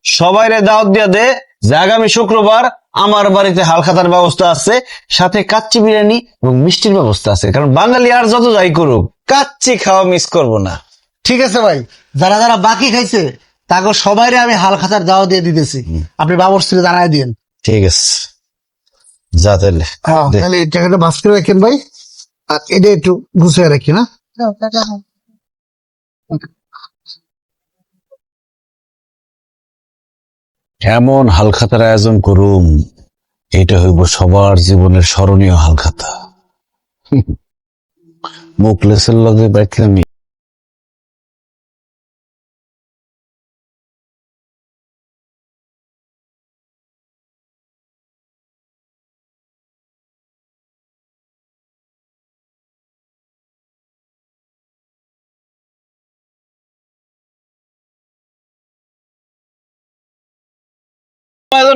সবাইরে দাওয়াত দিয়া দে যে আগামী শুক্রবার আমার বাড়িতে হাল খাতার ব্যবস্থা আছে, সাথে কাচ্চি বিরিয়ানি এবং মিষ্টির ব্যবস্থা আছে। কারণ বাঙালি আর যত যাই করুক, কাচ্চি খাওয়া মিস করবো না। ঠিক আছে ভাই, যারা যারা বাকি খাইছে তাকে সবাইরে আমি হাল খাতার দাওয়া দিয়ে দিতেছি, আপনি বাবর ছেলে জানাই দিন। ঠিক আছে, যা তাহলে। হ্যাঁ, দে। তাহলে এই টাকাটা বাস করে রাখেন ভাই, আর এটা একটু গুছিয়ে রাখি না। এমন হালখাতার আয়োজন করুম, এটা হইব সবার জীবনের স্মরণীয় হালখাতা। মুখলেসের লগে বাইকলামি।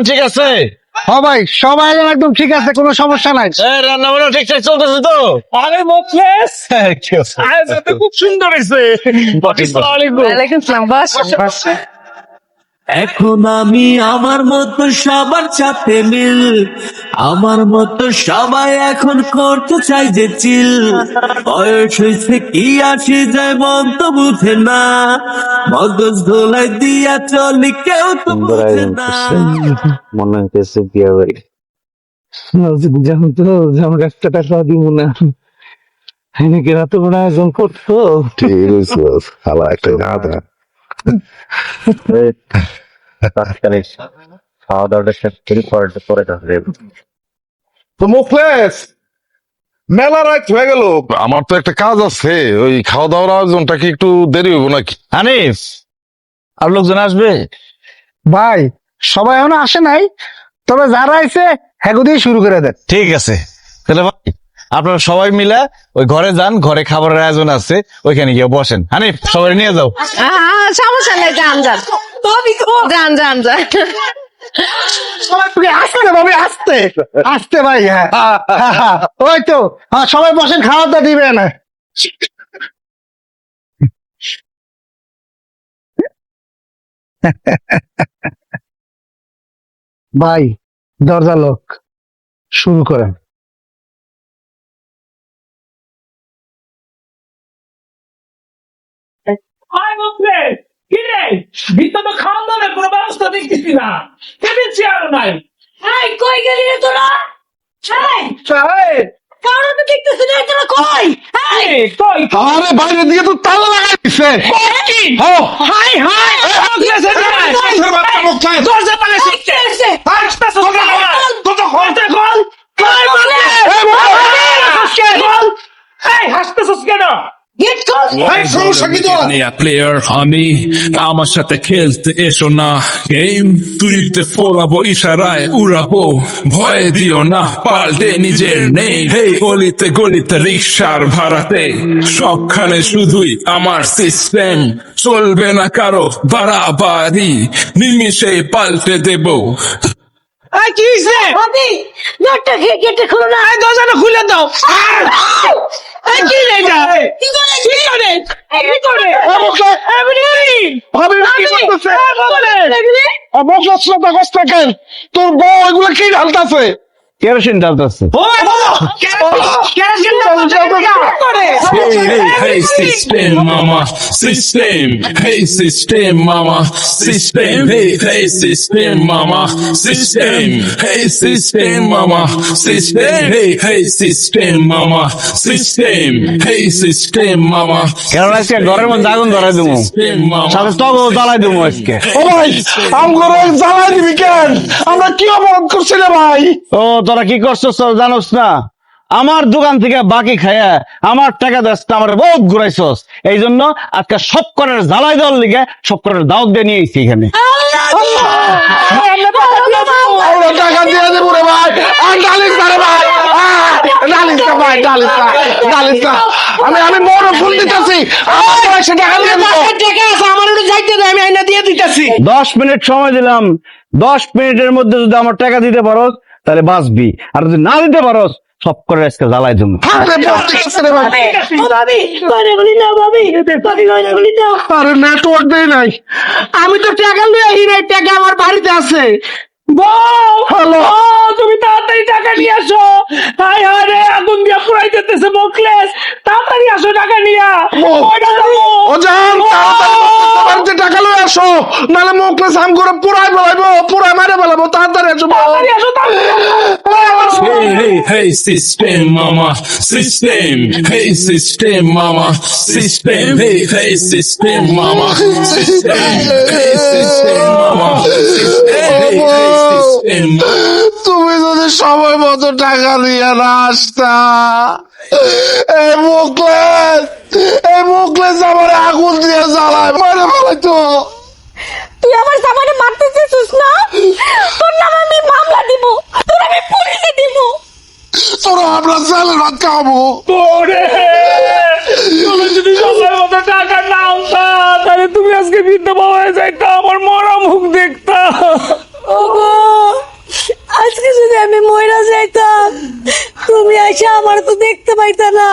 ঠিক আছে, হ্যাঁ ভাই, সবাই একদম ঠিক আছে, কোনো সমস্যা নাই। রান্না বান্না ঠিকঠাক চলতেছে তো? আরে মোখলেস, আয়োজনটা খুব সুন্দর হয়েছে। আসসালামু আলাইকুম। ওয়ালাইকুম আসসালাম, বস। এখন আমি আমার মতো সবার সাথে মিল, আমার মতো সবাই এখন করতে চাই যে চিল। বয়স হয়েছে কি আসি যায় মন তো বুঝে না, মগজ ধোলাই দিয়া চলি কেউ তো বুঝে না। মনে হইতেছে বিয়ে বাড়ি। যেমন তো আমার 1 টাকা দিব না, এনেকে এত বড় আয়োজন করতো। ঠিক আছে, খালা একটা গাধা। খাওয়া দাওয়াটা শেষ করে পরে তো মুখলেস, মেলা রাত হয়ে গেল, আমার তো একটা কাজ আছে। ওই খাওয়া দাওয়ার আয়োজনটা কি একটু দেরি হইব নাকি? হানিফ, আর লোকজন আসবে? ভাই, সবাই এখনো আসে নাই, তবে যারা আইছে হ্যাগো দিয়ে শুরু করে দেন। ঠিক আছে, তাহলে ভাই আপনারা সবাই মিলে ওই ঘরে যান, ঘরে খাবারের আয়োজন আছে, ওইখানে গিয়ে বসেন। হানিফ, সবাই নিয়ে যাও। সমস্যা নেই, যান যান যান যান যান। আস্তে ভাবি, আস্তে আস্তে ভাই। হ্যাঁ হ্যাঁ, হ্যাঁ, ওই তো, হ্যাঁ, সবাই বসেন, খাওয়া দাওয়া দিবেন। ভাই, দরজা লোক, শুরু করেন। আয় মোখলেস, কি রে, ভিতরে তো খাওয়া দাওয়ার কোনো ব্যবস্থা দেখতেছি না, টেবিল চেয়ারও নাই। এই কই গেলি রে তোরা? এই কারণ তো দেখতেছ না, তোরা কই? এই কই আরে বাইরে দিয়ে তো তালা লাগাই দিছে। কি? হ্যাঁ। হাই হাই, মোখলেস দরজা পালাইছে। হাসতেছস কেন? দরজা খুলতে খোল। কই মোখলেস? এই হাসতেছস কেন? Gate close. প্লেয়ার আমি, আমার সাথে খেলতে এসো না। গেম তুইতে ফোলাবো, ইশারায় উড়াবো, ভয় দিও না, পাল্টে নিজের নেই। হেই গলিতে গলিতে রিক্সার ভাড়াতে, সবখানে শুধুই আমার সিস্টেম। চলবে না কারো বাড়াবাড়ি, নিমিষে পাল্টে দেব। কি হয়েছে? ভাবি, দরজা গেটে খুলো না। দরজাটা খুলে দাও। কি রে এটা? কি করে? কি করে? তোর বউ এগুলো কি ঢালতাছে? কেরোসিন ডালতেছে। Kerosene Hey system mama, system. Hey system mama, system. Hey system mama, system. Hey system mama, system. Hey system mama, system. Hey system mama. কারণ আজকে ঘরের মধ্যে আগুন ধরাই দেবো, System mama. সাথে তবু জ্বালাই দেবো আজকে। ও ভাই আমগো জ্বালাই দিবি কেন? আমরা কি অপরাধ করছি রে ভাই? ও তোরা কি করছস তোরা জানোস না? আমার দোকান থেকে বাকি খায়া আমার টাকা দাস আমার বহুত ঘুরাইছস, এই জন্য আজকে সব করার জ্বালাই দেওয়ার লিগে সব করার দাওয়াত দিয়ে নিয়ে এসেছি এখানে। আমরা টাকা দিয়ে দেবো রে ভাই। আর ডালিস না রে ভাই, ডালিস না ভাই, ডালিস না, ডালিস না। আমি বড় ফোন দিতেছি, আমার পয়সা টাকা দিয়ে দেবো। 10 মিনিট সময় দিলাম, 10 মিনিটের মধ্যে যদি আমার টাকা দিতে পারোস তাহলে বাঁচবি, আর যদি না দিতে পারোস সব করে আজকে জ্বালাই দেবো। আরে বলতেছে রে ভাই। আরে নেটওয়ার্ক দেই নাই। আমি তো টাকা লই আহি নাই, টাকা আমার বাড়িতে আছে। বউ, হ্যালো। তুমি তাড়াতাড়ি টাকা নিয়ে আসো। হায় হায় রে, আগুন দিয়া পুরাই যেতেছে মোকলেস, তাড়াতাড়ি আসো টাকা নিয়া। ওইটা যাবো। ও জান, বাড়িতে টাকা লয়ে আসো, নাহলে মুখলে সাম করে পুরাই ফেলাইবো, পুরাই মারে ফেলাবো। তাড়াতাড়ি আসো, তাড়াতাড়ি আসো, Hey system mama, system. Hey system mama, system. Hey system mama, system. Hey system mama, system. Hey system. তুমি যদি সময় মতো টাকা নিয়ে না আসতা, এই মুখলেস আমার আগুন দিয়ে জ্বালায় মারে ফেলাইতো। তুই আমার জামাইরে মারতে চেয়েছিস না? তোর নাম আমি মামলা দিব, তোর আমি পুলিশে দিব। তোরা আমরা জেলের ভাত খাবো। ওরে, তুমি যদি সময় মতো টাকা না আনতা, তাহলে তুমি আজকে বিধবা হয়ে যাইতা, আমার মরা মুখ দেখতা। ওগো, আজকে যদি আমি মইরা যাইতাম, তুমি এসে আমার তো দেখতে পাইতা না।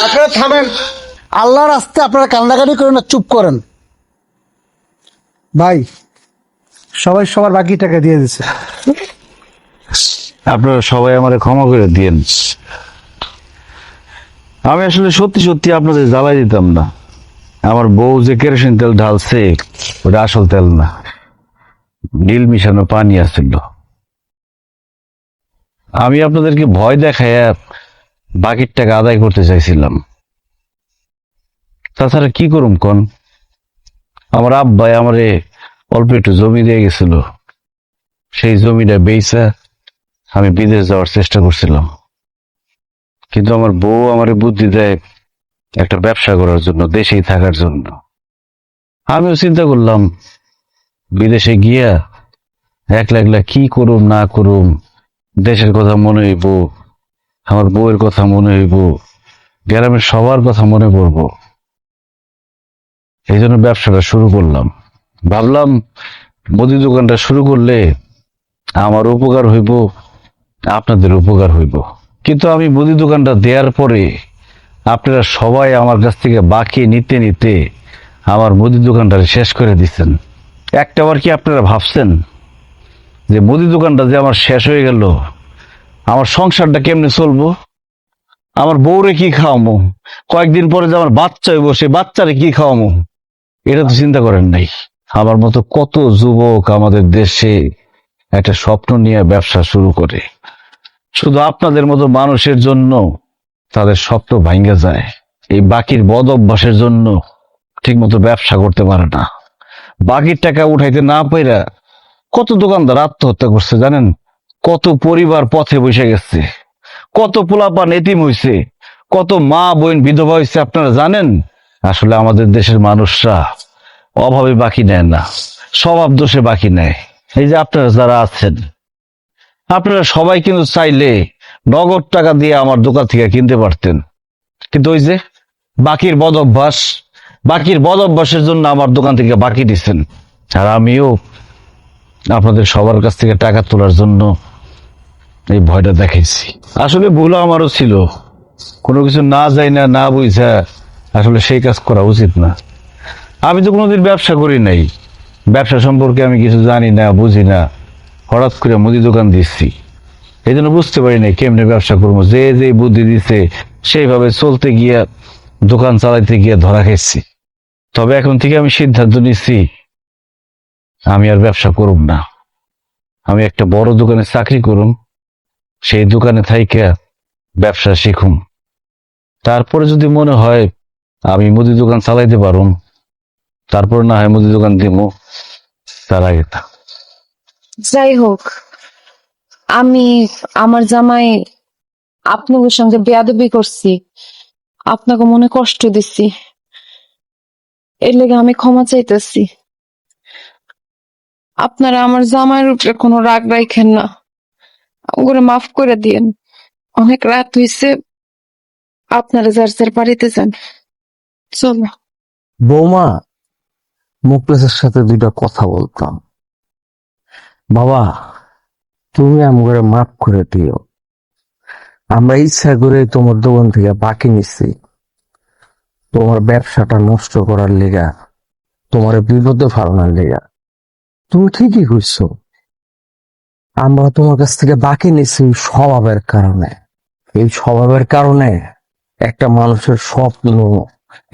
আপনারা থামেন, আল্লাহর রাস্তায় আপনারা কান্নাকাটি করেন না, চুপ করেন। ভাই সবাই সবার বাকি টাকা দিয়ে দিছে। আপনারা সবাই আমারে ক্ষমা করে দিয়েন। আমি আসলে সত্যি সত্যি আপনাদের জ্বালাই দিতাম না। আমার বউ যে কেরোসিন তেল ঢালছে ওটা আসল তেল না, নীল মিশানো পানি আসছিল। আমি আপনাদেরকে ভয় দেখাইয়া বাকির টাকা আদায় করতে চাইছিলাম। তাছাড়া কি করুম কোন, আমার আব্বাই আমারে অল্প একটু জমি দিয়ে গেছিল, সেই জমিটা বেচা আমি বিদেশ যাওয়ার চেষ্টা করছিলাম। কিন্তু আমার বউ আমারে বুদ্ধি দেয় একটা ব্যবসা করার জন্য, দেশেই থাকার জন্য। আমিও চিন্তা করলাম বিদেশে গিয়া একলা একলা কি করুম না করুম, দেশের কথা মনে হইব, আমার বউয়ের কথা মনে হইব, গ্রামের সবার কথা মনে পড়ব। এই জন্য ব্যবসাটা শুরু করলাম। ভাবলাম মুদি দোকানটা শুরু করলে আমার উপকার হইব, আপনাদের উপকার হইব। কিন্তু আমি মুদি দোকানটা দেওয়ার পরে আপনারা সবাই আমার কাছ থেকে বাকি নিতে নিতে আমার মুদি দোকানটা শেষ করে দিচ্ছেন। একটাবার কি আপনারা ভাবছেন যে মুদি দোকানটা যে আমার শেষ হয়ে গেল, আমার সংসারটা কেমনে চলবো? আমার বউরে কি খাওয়ামো? কয়েকদিন পরে যে আমার বাচ্চা হইব, সে বাচ্চারে কি খাওয়ামো? এটা তো চিন্তা করেন নাই। আমার মতো কত যুবক আমাদের দেশে একটা স্বপ্ন নিয়ে ব্যবসা শুরু করে, শুধু আপনাদের মতো মানুষের জন্য তাদের স্বপ্ন ভাঙ্গা যায়। এই বাকির বদ অভ্যাসের জন্য ঠিক মতো ব্যবসা করতে পারে না। বাকির টাকা উঠাইতে না পাইরা কত দোকানদার আত্মহত্যা করছে জানেন? কত পরিবার পথে বসে গেছে, কত পোলাপান এতিম হইছে, কত মা বোন বিধবা হয়েছে আপনারা জানেন? আসলে আমাদের দেশের মানুষরা অভাবে বাকি নেয় না, স্বভাব দোষে বাকি নেয়। এই যে আপনারা যারা আছেন, আপনারা সবাই কিন্তু চাইলে নগদ টাকা দিয়ে আমার দোকান থেকে কিনতে পারতেন, কিন্তু ওই যে বাকির বদ অভ্যাসের জন্য আমার দোকান থেকে বাকি দিচ্ছেন। আর আমিও আপনাদের সবার কাছ থেকে টাকা তোলার জন্য এই ভয়টা দেখাইছি। আসলে ভুল আমারও ছিল, কোনো কিছু না যাই না বুঝা আসলে সেই কাজ করা উচিত না। আমি তো কোনোদিন ব্যবসা করি নাই, ব্যবসা সম্পর্কে আমি কিছু জানি না, বুঝি না। হঠাৎ করে মুদি দোকান দিচ্ছি, এই জন্য বুঝতে পারি না কেমনে ব্যবসা করবো। যে যে বুদ্ধি দিচ্ছে সেইভাবে চলতে গিয়া দোকান চালাইতে গিয়ে ধরা খেয়েছি। তবে এখন থেকে আমি সিদ্ধান্ত নিচ্ছি আমি আর ব্যবসা করব না। আমি একটা বড় দোকানে চাকরি করুম, সেই দোকানে থাইকা ব্যবসা শিখুম। তারপরে যদি মনে হয় আমি মুদি দোকান চালাইতে পারুম, তারপর না হয় মুদি দোকান দিব, তার আগে তা। যাই হোক, আমি আমার জামাই আপনাদের সঙ্গে বেয়াদবি করছি, আপনাকে মনে কষ্ট দিচ্ছি, এর লেগে আমি ক্ষমা চাইতেছি। আপনারা আমার জামাইয়ের উপরে কোনো রাগ রাখেন না, ওগুলো মাফ করে দিয়েন। অনেক রাত হইছে, আপনারা যার যার বাড়িতে যান। চলো। বৌমা, মুকলেসের সাথে দুইটা কথা বলতাম। বাবা, তুমি আমাকে মাফ করে দিও। আমরা ইচ্ছা করে তোমার দোকান থেকে বাকি নিচ্ছি, তোমার ব্যবসাটা নষ্ট করার লেগা, তোমার বিপদে ফালানোর লেগা। তুমি ঠিকই করছো, আমরা তোমার কাছ থেকে বাকি নিচ্ছি স্বভাবের কারণে। এই স্বভাবের কারণে একটা মানুষের স্বপ্ন,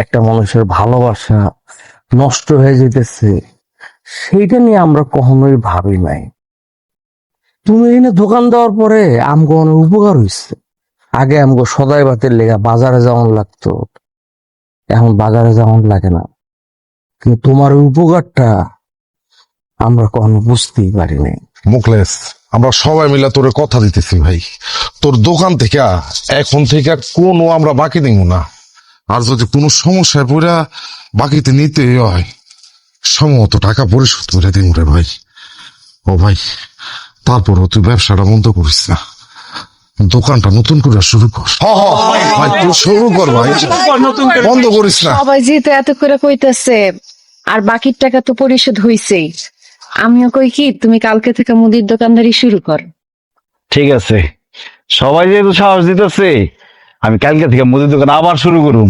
একটা মানুষের ভালোবাসা নষ্ট হয়ে যেতেছে, সেইটা নিয়ে আমরা কখনোই ভাবি নাই। তুমি এনে দোকান দেওয়ার পরে আমগো অনেক উপকার হয়েছে। আগে আমগো সদাই ভাতের লেগা বাজারে যাওয়ান লাগতো, এখন বাজারে যাওয়ান লাগে না। কিন্তু তোমার ওই উপকারটা আমরা কখনো বুঝতেই পারিনি। মুকলেশ, আমরা সবাই মিলে তোরে কথা দিতেছি ভাই, তোর দোকান থেকে এখন থেকে কোনো আমরা বাকি দিব না। আর যদি কোনো সমস্যায় পড়া বাকিতে নিতে হয়, সম্ভবত টাকা পরিশোধ করে দিব রে ভাই। ও ভাই, তারপরও তুই ব্যবসাটা বন্ধ করিস না, দোকানটা নতুন করে শুরু কর। ভাই তুই শুরু কর ভাই, বন্ধ করিস না। সবাই যেহেতু এত করে কইতেছে, আর বাকির টাকা তো পরিশোধ হইছেই, আমিও কই কি তুমি কালকে থেকে মুদির দোকানদারি শুরু কর। ঠিক আছে, সবাই যেহেতু সাহস দিতেছে, আমি কালকে থেকে মুদি দোকান আবার শুরু করুম।